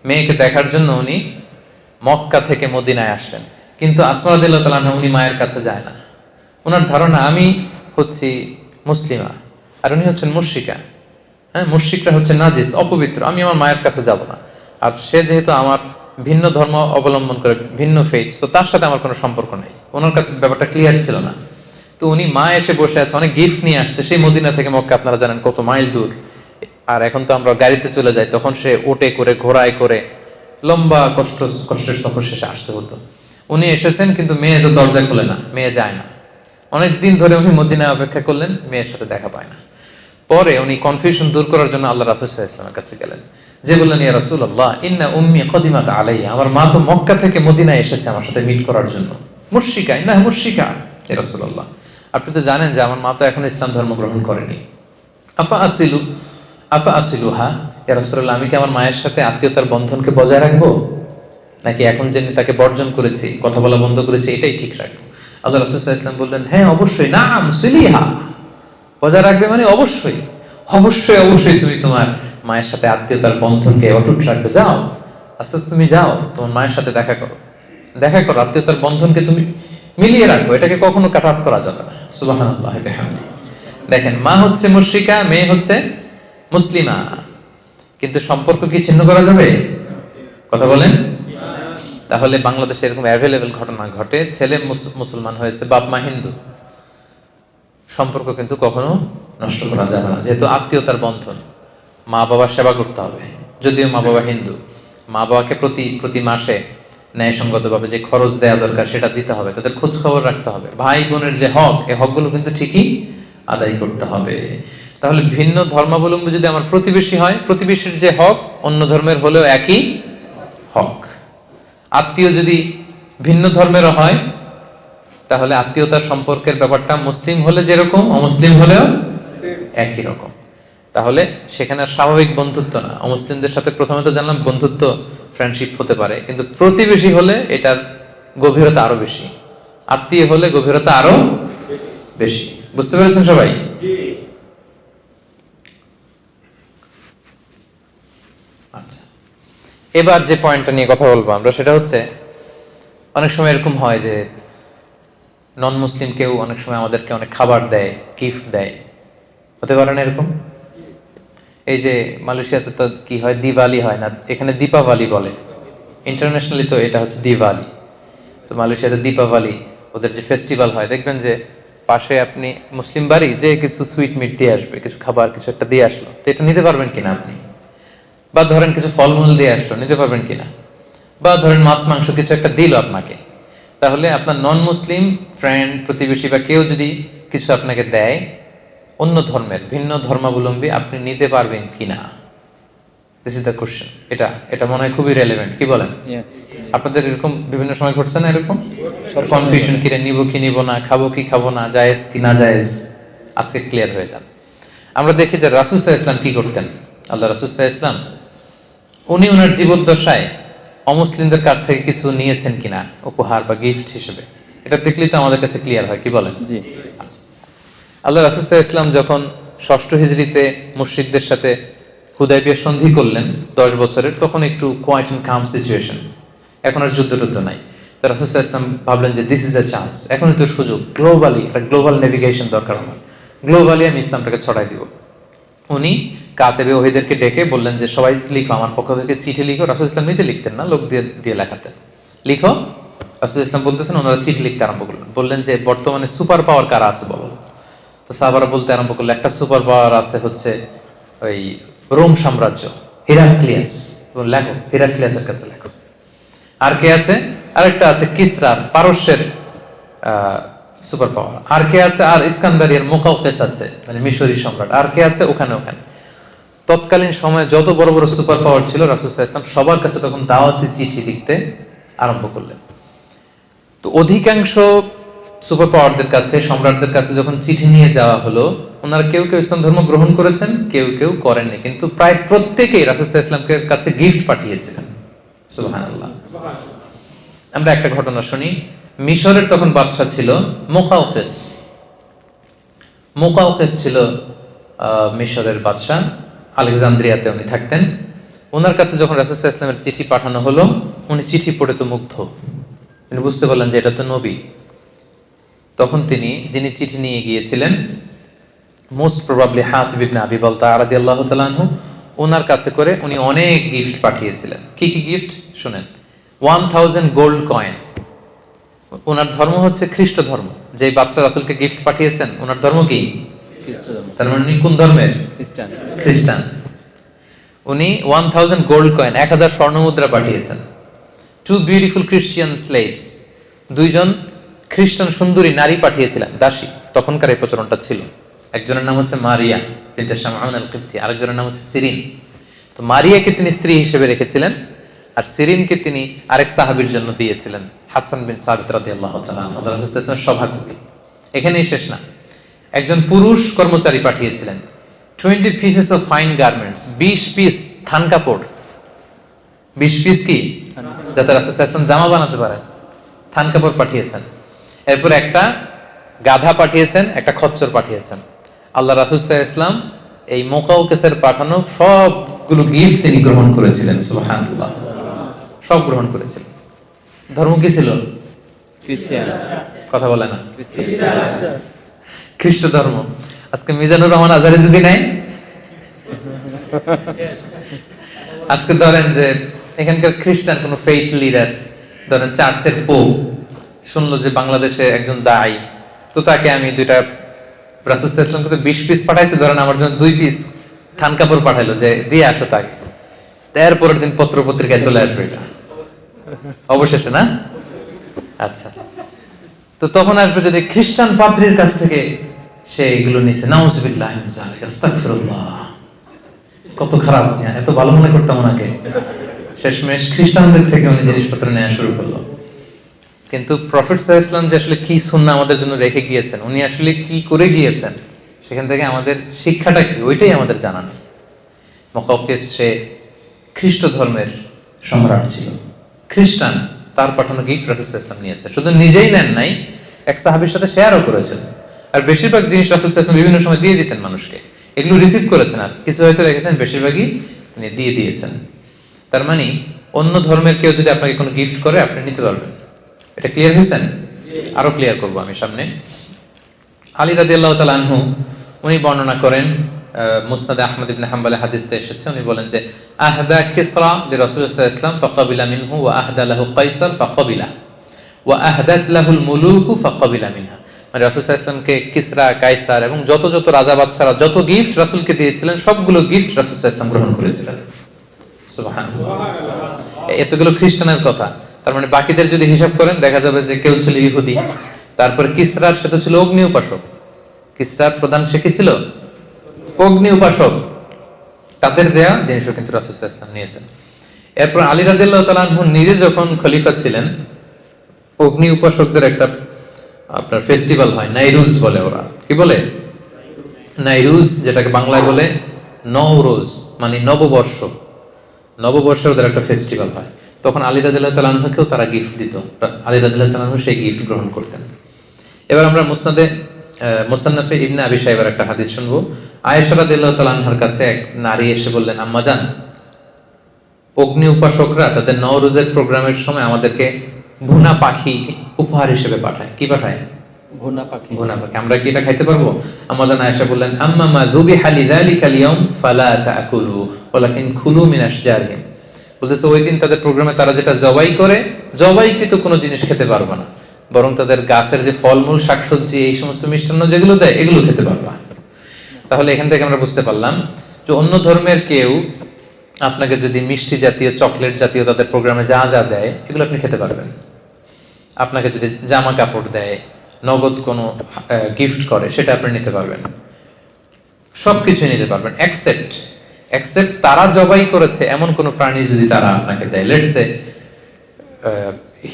মেয়েকে দেখার জন্য উনি মক্কা থেকে মদিনায় আসলেন। কিন্তু আসমা রাদিয়াল্লাহু তাআলা আনহা, উনি মায়ের কাছে যায় না। ওনার ধারণা আমি হচ্ছি মুসলিমা আর উনি হচ্ছেন মুশরিকা। হ্যাঁ, মুশরিকরা হচ্ছে নাজিস, অপবিত্র, আমি আমার মায়ের কাছে যাব না। আর সে যেহেতু আমার ভিন্ন ধর্ম অবলম্বন করে, ভিন্ন ফেথ, তো তার সাথে আমার কোনো সম্পর্ক নেই। ওনার কাছে ব্যাপারটা ক্লিয়ার ছিল না। তো উনি মা এসে বসে আছে, অনেক গিফট নিয়ে আসছে, সেই মদিনা থেকে মক্কা আপনারা জানেন কত মাইল দূর। আর এখন তো আমরা গাড়িতে চলে যাই, তখন সে ওটে করে, ঘোড়ায় করে লম্বা কষ্টের সফর শেষে আসতে হতো। উনি এসেছেন, কিন্তু মেয়ে তো দরজা খোলে না, মেয়ে যায় না। অনেক দিন ধরে উনি মদিনায় অপেক্ষা করলেন, মেয়ের সাথে দেখা পায় না। পরে উনি কনফিউশন দূর করার জন্য আল্লাহ রাসূল সাল্লাল্লাহু আলাইহি ওয়াসাল্লামের কাছে গেলেন, যে বললেন, ইয়া রাসূলুল্লাহ, ইন্না উম্মি কদিমাত আলাইয়া, আমার মা তো মক্কা থেকে মদিনায় এসেছে আমার সাথে মিট করার জন্য। মুশরিকা, ইন্নাহা মুশরিকা ইয়া রাসূলুল্লাহ, আপনি তো জানেন যে আমার মা তো এখনো ইসলাম ধর্ম গ্রহণ করেনি। আফা আসিলুহা ইয়া রাসূলুল্লাহ, আমি কি আমার মায়ের সাথে আত্মীয়তার বন্ধনকে বজায় রাখবো, নাকি এখন যে তাকে বর্জন করেছি, কথা বলা বন্ধ করেছি, এটাই ঠিক রাখবো? আল্লাহ রাসূল সাল্লাল্লাহু আলাইহি ওয়াসাল্লাম বললেন, হ্যাঁ অবশ্যই, নাম সিলিহা, বজায় রাখবে মানে অবশ্যই অবশ্যই অবশ্যই তুমি তোমার মায়ের সাথে আত্মীয়তার বন্ধনকে অটুট রাখবে। যাও, আচ্ছা তুমি যাও, তোমার মায়ের সাথে দেখা করো, আত্মীয়তার বন্ধনকে তুমি মিলিয়ে রাখো, এটাকে কখনো কাট অফ করা যাবে না। সুবহানাল্লাহ। দেখেন, মা হচ্ছে মুশরিকা, মেয়ে হচ্ছে মুসলিমা, কিন্তু সম্পর্ক কি ছিন্ন করা যাবে? কথা বলেন। তাহলে বাংলাদেশে এরকম অ্যাভেলেবেল ঘটনা ঘটে, ছেলে মুসলমান হয়েছে, বাপ মা হিন্দু, সম্পর্ক কিন্তু কখনো নষ্ট করা যাবে না, যেহেতু আত্মীয়তার বন্ধন। মা বাবার সেবা করতে হবে, যদিও মা বাবা হিন্দু, মা বাবাকে প্রতি মাসে ন্যায়সঙ্গতভাবে যে খরচ দেওয়া দরকার সেটা দিতে হবে, তাদের খোঁজ খবর রাখতে হবে। ভাই বোনের যে হক, এই হকগুলো কিন্তু ঠিকই আদায় করতে হবে। তাহলে ভিন্ন ধর্মাবলম্বী যদি আমার প্রতিবেশী হয়, প্রতিবেশীর যে হক অন্য ধর্মের হলেও একই হক। আত্মীয় যদি ভিন্ন ধর্মেরও হয়, তাহলে আত্মীয়তার সম্পর্কের ব্যাপারটা মুসলিম হলে যেরকম, অমুসলিম হলেও একই রকম। তাহলে সেখানে স্বাভাবিক বন্ধুত্ব না, অমুসলিমদের সাথে প্রথমে তো জানলাম বন্ধুত্ব, ফ্রেন্ডশিপ হতে পারে, কিন্তু প্রতিবেশী হলে এটার গভীরতা আরো বেশি, আত্মীয় হলে গভীরতা আরো বেশি। বুঝতে পেরেছেন সবাই? আচ্ছা, এবার যে পয়েন্টটা নিয়ে কথা বলবো আমরা, সেটা হচ্ছে অনেক সময় এরকম হয় যে নন মুসলিম কেউ অনেক সময় আমাদেরকে অনেক খাবার দেয়, গিফট দেয়, হতে পারে না এরকম? এই যে মালয়েশিয়াতে তো কি হয়, দিওয়ালি হয় না, এখানে দীপাবলি বলে, ইন্টারন্যাশনালি তো এটা হচ্ছে দিওয়ালি। তো মালয়েশিয়াতে দীপাবলি ওদের যে ফেস্টিভ্যাল হয়, দেখবেন যে পাশে আপনি মুসলিম বাড়ি, যে কিছু সুইট মিট দিয়ে আসবে, কিছু খাবার কিছু একটা দিয়ে আসলো, তো এটা নিতে পারবেন কিনা আপনি? বা ধরেন কিছু ফলমূল দিয়ে আসলো, নিতে পারবেন কিনা? বা ধরেন মাছ মাংস কিছু একটা দিল আপনাকে, তাহলে আপনার নন মুসলিম ফ্রেন্ড, প্রতিবেশী বা কেউ যদি কিছু আপনাকে দেয় অন্য ধর্মের, ভিন্ন ধর্মাবলম্বী, আপনি নিতে পারবেন কিনা? This is the question. এটা মনে হয় খুবই রেলেভেন্ট, কি বলেন? আপনাদের এরকম বিভিন্ন সময় ঘটছে না এরকম কনফিউশন, কিরে নিব কি নিব না, খাবো কি খাবো না, জায়েজ কি না জায়েজ? আজকে ক্লিয়ার হয়ে যান। আমরা দেখি যে রাসূল সাল্লাল্লাহু আলাইহি ওয়াসাল্লাম কি করতেন। আল্লাহ রাসূল সাল্লাল্লাহু আলাইহি ওয়াসাল্লাম উনি ওনার জীবদ্দশায় অমুসলিমদের কাছ থেকে কিছু নিয়েছেন কিনা উপহার বা গিফট হিসেবে, এটা দেখলেই তো আমাদের কাছে ক্লিয়ার হয়, কি বলেন? জি। আচ্ছা, আল্লাহ রাসূল সাল্লাল্লাহু আলাইহি ওয়াসাল্লাম যখন ৬ষ্ঠ হিজরিতে মুশরিকদের সাথে হুদায়বিয়া সন্ধি করলেন 10 বছরের, তখন একটু কোয়াইট এন্ড কাম সিচুয়েশন, এখন আর যুদ্ধ নাই। তো রাসূল সাল্লাল্লাহু আলাইহি ওয়াসাল্লাম ভাবলেন যে দিস ইজ দ্য চান্স, এখনই তো সুযোগ, গ্লোবাল নেভিগেশন দরকার আমার, গ্লোবালি আমি ইসলামটাকে ছড়াই দিব। উনি কাতেবে ওহীদেরকে ডেকে বললেন যে সবাই লিখো, আমার পক্ষ থেকে চিঠি লিখো। রাসূল ইসলাম নিজে লিখতেন না, লোক দিয়ে লেখাতেন। লিখো। রাসূল ইসলাম বলতেছেন, ওনারা চিঠি লিখতে আরম্ভ করলেন। বললেন যে বর্তমানে সুপার পাওয়ার কারা আছে বলো। তো সাহাবারা বলতে আরম্ভ করলো, একটা সুপার পাওয়ার আছে হচ্ছে ওই রোম সাম্রাজ্য, হিরাক্লিয়াস। লেখো, হিরাক্লিয়াসের কাছে লেখো। আর কে আছে? আরেকটা আছে কিসরার, পারস্যের সুপার পাওয়ার। আর কে আছে? আর ইস্কান্দারিয়ার মুকাউকেস আছে, মানে মিশরী সম্রাট। আর কে আছে? ওখানে। তৎকালীন সময়ে যত বড় বড় সুপার পাওয়ার ছিল, রাসূল সাল্লাল্লাহু আলাইহি ওয়াসাল্লাম সবার কাছে তখন দাওয়াতি চিঠি লিখতে আরম্ভ করলেন। তো অধিকাংশ সুপার পাওয়ারদের কাছে, সম্রাটদের কাছে যখন চিঠি নিয়ে যাওয়া হলো, ওনারা কেউ কেউ ইসলাম ধর্ম গ্রহণ করেছেন, কেউ কেউ করেননি, কিন্তু প্রায় প্রত্যেকেই রাসূল সাল্লাল্লাহু আলাইহি ওয়াসাল্লামের কাছে গিফট পাঠিয়েছিলেন। সুবহানাল্লাহ। আমরা একটা ঘটনা শুনি। মিশরের তখন বাদশা ছিল মুকাউকেস। মুকাউকেস ছিল মিশরের বাদশা, আলেকজান্দ্রিয়াতে উনি থাকতেন। ওনার কাছে যখন রাসূল সাল্লাল্লাহু আলাইহি ওয়াসাল্লামের চিঠি পাঠানো হলো, উনি চিঠি পড়ে তো মুগ্ধ, তিনি বুঝতে পারলেন যে এটা তো নবী। তখন যিনি চিঠি নিয়ে গিয়েছিলেন, মোস্ট প্রবাবলি হাতিব ইবনে আবি বালতাআ রাদিয়াল্লাহু তাআলা আনহু, ওনার কাছে করে উনি অনেক গিফট পাঠিয়েছিলেন। কি কি গিফট শুনেন। 1000 গোল্ড কয়েন। ওনার ধর্ম হচ্ছে খ্রিস্ট ধর্ম। যে বাদশা রাসূলকে গিফট পাঠিয়েছেন, ওনার ধর্ম কি? খ্রিস্ট ধর্ম। তার মানে উনি কোন ধর্মের? খ্রিস্টান। উনি 1000 গোল্ড কয়েন, 1000 স্বর্ণ মুদ্রা পাঠিয়েছেন। 2 বিউটিফুল ক্রিশ্চিয়ান স্লেভস, 2 জন খ্রিস্টান সুন্দরী নারী পাঠিয়েছিলেন, দাসী। তখনকার এই প্রচলনটা ছিল। একজনের নাম হচ্ছে মারিয়া বিনতে শামউন আল কিবতি, আরেকজনের নাম হচ্ছে সিরিন। তো মারিয়াকে তিনি স্ত্রী হিসেবে রেখেছিলেন, আর সিরিনকে তিনি আরেক সাহাবীর জন্য দিয়েছিলেন, হাসান বিন সাবিত রাদিয়াল্লাহু তাআলা আনহু, রাসূল সাল্লাল্লাহু আলাইহি ওয়াসাল্লামের সভাকবি। এখানেই শেষ না, একজন পুরুষ কর্মচারী পাঠিয়েছিলেন 20 pieces of fine garments, 20 piece থান কাপড়। 20 পিস কি? যাতে রাসূল সাল্লাল্লাহু আলাইহি ওয়াসাল্লাম জামা বানাতে পারেন, থান কাপড় পাঠিয়েছেন। এরপর একটা গাধা পাঠিয়েছেন, একটা খচ্চর পাঠিয়েছেন। আল্লাহ রাসূল সাল্লাল্লাহু আলাইহি ওয়াসাল্লাম এই মুকাউকেসের পাঠানো সবগুলো গিফট তিনি গ্রহণ করেছিলেন, সুবহানাল্লাহ, সব গ্রহণ করেছিলেন। ধর্ম কি ছিল? খ্রিস্টান। কথা বলে না, খ্রিস্ট ধর্ম। আজকে মিজানুর রহমান আজহারি যদি নাই, আজকে ধরেন যে এখানকার খ্রিস্টান কোন ফেইথ লিডার, ধরেন চার্চের পোপ শুনলো যে বাংলাদেশে একজন দায়ী, তো তাকে আমি দুইটা রাসূল সাল্লাল্লাহু আলাইহি ওয়াসাল্লাম 20 পিস পাঠাইছে, ধরেন আমার জন্য 2 পিস থান কাপড় পাঠাইলো যে দিয়ে আসো তাকে। তারপরের দিন পত্র পত্রিকায় চলে আসবে এটা অবশেষে, না? আচ্ছা, তো তখন আসবে যদি খ্রিস্টান পাদ্রীর কাছ থেকে সে এগুলো নিছে, নাউযুবিল্লাহ মিন যালিক, আস্তাগফিরুল্লাহ। কত খারাপ, এত ভালো মনে করতাম ওনাকে, শেষমেশ খ্রিস্টানদের থেকে উনি জিনিসপত্র নেওয়া শুরু করলো। কিন্তু প্রফেট সাল্লাল্লাহু আলাইহি ওয়াসাল্লাম যে আসলে কি সুন্নাহ আমাদের জন্য রেখে গিয়েছেন, উনি আসলে কি করে গিয়েছেন, সেখান থেকে আমাদের শিক্ষাটা কি, ওইটাই আমাদের জানা নেই। মুকাউকেস সে খ্রিস্ট ধর্মের সম্রাট ছিল, খ্রিস্টান, তার পাঠানো গিফট রাসূল সাল্লাল্লাহু আলাইহি ওয়াসাল্লাম নিয়েছে। শুধু নিজেই নেন নাই, এক সাহাবীর সাথে শেয়ারও করেছেন। আর বেশিরভাগ জিনিস রাসূল সাল্লাল্লাহু আলাইহি ওয়াসাল্লাম বিভিন্ন সময় দিয়ে দিতেন মানুষকে, এগুলো রিসিভ করেছেন, আর কিছু হয়তো রেখেছেন, বেশিরভাগই তিনি দিয়ে দিয়েছেন। তার মানে অন্য ধর্মের কেউ যদি আপনাকে কোনো গিফট করে, আপনি নিতে পারবেন। এটা ক্লিয়ার হয়েছেন? আরো ক্লিয়ার করব আমি সামনে। আলী রাদিয়াল্লাহু তাআলা আনহু উনি বর্ণনা করেন, মুসনাদ আহমদ ইবনে হাম্বলে হাদিসে এসেছে, উনি বলেন যে আহদা কিসরা লিরাসূলিল্লাহ সাল্লাল্লাহু আলাইহি ওয়াসাল্লাম ফাকাবিলা মিনহু ওয়া আহদা লাহু কাইসার ফাকাবিলা ওয়া আহদাত লাহুল মুলুকু ফাকাবিলা মিনহা। মানে রাসূল সাল্লাল্লাহু আলাইহি ওয়াসাল্লামকে কিসরা, কাইসার এবং যত যত রাজা বাদশারা যত গিফট রাসূলকে দিয়েছিলেন, সবগুলো গিফট রাসূল সাল্লাল্লাহু আলাইহি ওয়াসাল্লাম গ্রহণ করেছিলেন। সুবহানাল্লাহ। এতগুলো খ্রিস্টানের কথা, তার মানে বাকিদের যদি হিসাব করেন দেখা যাবে যে কেউ ছিল ইহুদি, তারপর কিসরার সাথে ছিল অগ্নি উপাসক, কিসরার প্রধান সে কি ছিল? অগ্নি উপাসক। তাদের দেয়া জিনিসও কিন্তু রাসূল সাল্লাল্লাহু আলাইহি ওয়াসাল্লাম নিয়েছেন। এরপর আলী রাদিয়াল্লাহু তাআলা আনহু নিজে যখন খলিফা ছিলেন, অগ্নি উপাসকদের একটা আপনার ফেস্টিভ্যাল হয়, নাইরুজ বলে ওরা। কি বলে? নাইরুজ, যেটাকে বাংলায় বলে নওরোজ, মানে নববর্ষ। নববর্ষে ওদের একটা ফেস্টিভ্যাল হয়, তখন আলী রাদিয়াল্লাহু তাআলা আনহুকেও তারা গিফট দিত। আলী রাদিয়াল্লাহু তাআলা আনহু সেই গিফট গ্রহণ করতেন। এবার আমরা মুসান্নাফে ইবনে আবি শাইবার একটা হাদিস শুনবো। আয়েশা রাদিয়াল্লাহু তাআলা আনহার কাছে এক নারী এসে বললেন, আম্মাজান, অগ্নি উপাসকরা তাদের নওরোজের প্রোগ্রামের সময় আমাদেরকে ভুনা পাখি উপহার হিসেবে পাঠায়। কি পাঠায়? ভুনা পাখি। ভুনা পাখি। আমরা কি এটা খাইতে পারবো? আমাদের আয়েশা বললেন, আম্মা মা যুবিহা লিযালিকাল ইয়াউম ফালা তাকুলু ওয়ালাকিন কুলু মিন আশজারিহিম। বলতেছে ওই দিন তাদের প্রোগ্রামে তারা যেটা জবাই করে, জবাইকৃত কোনো জিনিস খেতে পারবে না, বরং তাদের গাছের যে ফলমূল, শাকসবজি, এই সমস্ত মিষ্টান্ন যেগুলো দেয়, এগুলো খেতে পারবা। তাহলে এখান থেকে আমরা বুঝতে পারলাম যে অন্য ধর্মের কেউ আপনাকে যদি মিষ্টি জাতীয়, চকলেট জাতীয় তাদের প্রোগ্রামে যা যা দেয়, এগুলো আপনি খেতে পারবেন। আপনাকে যদি জামা কাপড় দেয়, নগদ কোনো গিফট করে, সেটা আপনি নিতে পারবেন, সবকিছু নিতে পারবেন, এক্সেপ্ট তারা জবাই করেছে এমন কোন প্রাণী যদি তারা আপনাকে দেয়। লেটস সে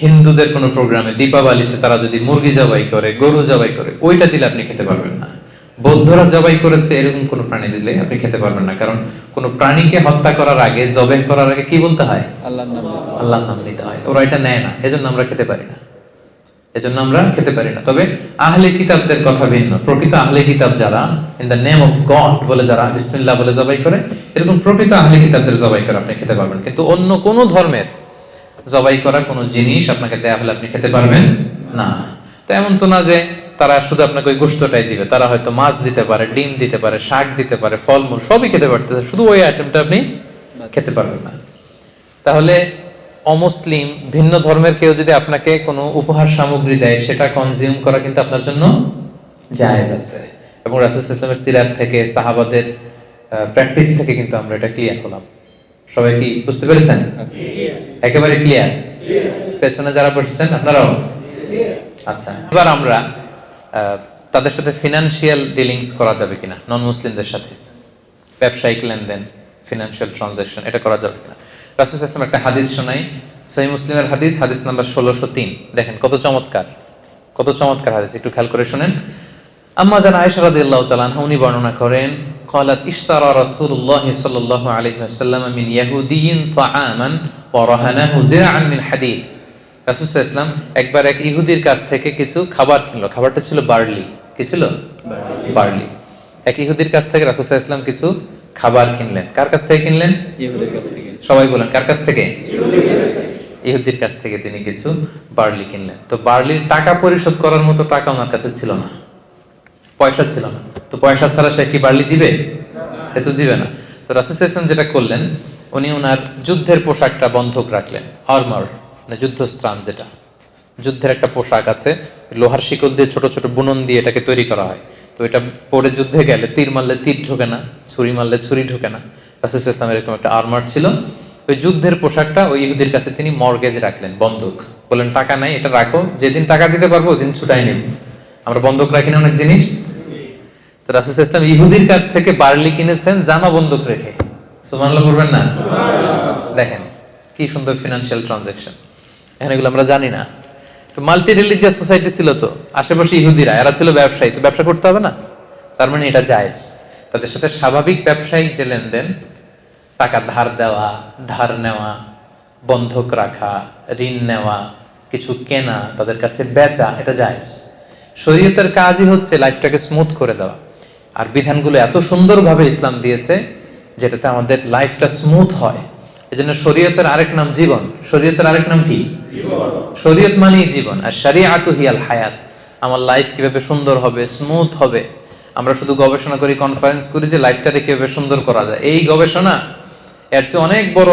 হিন্দুদের কোন প্রোগ্রামে দীপাবলিতে তারা যদি মুরগি জবাই করে, গরু জবাই করে, ওইটা দিলে আপনি খেতে পারবেন না। বৌদ্ধরা জবাই করেছে এরকম কোন প্রাণী দিলে আপনি খেতে পারবেন না, কারণ কোন প্রাণীকে হত্যা করার আগে, জবাই করার আগে কি বলতে হয়? আল্লাহর নাম নিতে হয়। ওরা এটা নেয় না, এজন্য আমরা খেতে পারি না। তবে আহলে কিতাবদের কথা ভিন্ন। প্রকৃত আহলে কিতাব যারা in the name of god বলে, যারা বিসমিল্লাহ বলে জবাই করে, এরকম প্রকৃত আহলে কিতাবদের জবাই করে আপনি খেতে পারবেন। কিন্তু অন্য কোন ধর্মের জবাই করা কোন জিনিস আপনাকে দেয়া হলে আপনি খেতে পারবেন না। তো এমন তো না যে তারা শুধু আপনাকে ওই গোশতটাই দিবে, তারা হয়তো মাছ দিতে পারে, ডিম দিতে পারে, শাক দিতে পারে, ফলমূল সবই খেতে পারতেছে, শুধু ওই আইটেমটা আপনি খেতে পারবেন না। তাহলে অমুসলিম, ভিন্ন ধর্মের কেউ যদি আপনাকে কোনো উপহার সামগ্রী দেয়, সেটা কনজিউম করা কিন্তু আপনার জন্য জায়েজ আছে। এবং রাসূল সাল্লাল্লাহু আলাইহি ওয়াসাল্লামের সিরাত থেকে, সাহাবাদের প্র্যাকটিস থেকে কিন্তু আমরা এটা ক্লিয়ার হলাম। সবাই কি বুঝতে পেরেছেন? একেবারে ক্লিয়ার? পেছনে যারা বসেছেন আপনারাও? আচ্ছা, এবার আমরা তাদের সাথে ফিনান্সিয়াল ডিলিংস করা যাবে কিনা, নন মুসলিমদের সাথে ব্যবসায়িক লেনদেন, ফিনান্সিয়াল ট্রানজাকশন, এটা করা যাবে কিনা। রাসূল সাল্লাল্লাহু আলাইহি ওয়াসাল্লাম একটা হাদিস শোনাই, সহিহ মুসলিমের হাদিস, হাদিস নাম্বার 1603। দেখেন কত চমৎকার, কত চমৎকার হাদিস, একটু খেয়াল করে শুনেন। আম্মা জান আয়েশা রাদিয়াল্লাহু তাআলা আনহা উনি বর্ণনা করেন, قالت اشترى رسول الله صلى الله عليه وسلم من يهودي طعاما ورهنه درعا من حديد। রাসূল সাল্লাল্লাহু আলাইহি ওয়াসাল্লাম একবার এক ইহুদির কাছ থেকে কিছু খাবার কিনলো, খাবারটা ছিল বার্লি। কি ছিল? বার্লি। এক ইহুদির কাছ থেকে রাসূল সাল্লাল্লাহু আলাইহি ওয়াসাল্লাম কিছু খাবার কিনলেন। কার কাছ থেকে কিনলেন? ইহুদির কাছ থেকে। সবাই বলেন কার কাছ থেকে? ইহুদির কাছ থেকে তিনি কিছু বার্লি কিনলেন। তো বার্লির টাকা পরিশোধ করার মতো টাকা ওনার কাছে ছিল না, পয়সা ছিল না। তো পয়সা ছাড়া সে কি বার্লি দিবে? এ তো দিবে না। তো রাসূল সাল্লাল্লাহু আলাইহি ওয়াসাল্লাম যেটা করলেন, উনি ওনার যুদ্ধের পোশাকটা বন্ধক রাখলেন, আর্মার মানে যুদ্ধস্ত্রাণ, যেটা যুদ্ধের একটা পোশাক আছে, লোহার শিকল দিয়ে ছোট ছোট বুনন দিয়ে এটাকে তৈরি করা হয়। তো এটা পরে যুদ্ধে গেলে তীর মারলে তীর ঢোকে না, ছুরি মারলে ছুরি ঢোকে না। রাসূল সাল্লাল্লাহু আলাইহি ওয়াসাল্লাম এরকম একটা আর্মার ছিল। ওই যুদ্ধের পোশাকটা ওই ইহুদির কাছে তিনি মর্গেজ রাখলেন, বন্ধক। বললেন টাকা নাই, এটা রাখো, যেদিন টাকা দিতে পারবো ওদিন ছুটাই নেব। আমরা বন্ধক রাখি না অনেক জিনিস। তো রাসূল সাল্লাল্লাহু আলাইহি ওয়াসাল্লাম ইহুদির কাছ থেকে বার্লি কিনেছেন জামা বন্ধক রেখে। সুবহানাল্লাহ বলবেন না? দেখেন কি সুন্দর ফিনান্সিয়াল ট্রানজাকশন, এখন এগুলো আমরা জানি না। তো মাল্টি রিলিজিয়াস সোসাইটি ছিল, তো আশেপাশে ইহুদিরা, এরা ছিল ব্যবসায়ী, তো ব্যবসা করতে হবে না, তার মানে এটা জায়েজ। তাদের সাথে স্বাভাবিক ব্যবসায়িক যে লেনদেন, টাকা ধার দেওয়া, ধার নেওয়া, বন্ধক রাখা, ঋণ নেওয়া, কিছু কেনা, তাদের কাছে বেচা, এটা জায়েজ। শরীয়তের কাজই হচ্ছে লাইফটাকে স্মুথ করে দেওয়া। আর বিধানগুলো এত সুন্দরভাবে ইসলাম দিয়েছে যেটাতে আমাদের লাইফটা স্মুথ হয়। এজন্য শরীয়তের আরেক নাম জীবন। শরীয়তের আরেক নাম কি? শরীয়ত মানেই জীবন। আর শরিয়াতু হিয়াল হায়াত। আমার লাইফ কিভাবে সুন্দর হবে, স্মুথ হবে। আমরা শুধু গবেষণা করি, কনফারেন্স করি যে লাইফটাকে কিভাবে সুন্দর করা যায়। এই গবেষণা এর চেয়ে অনেক বড়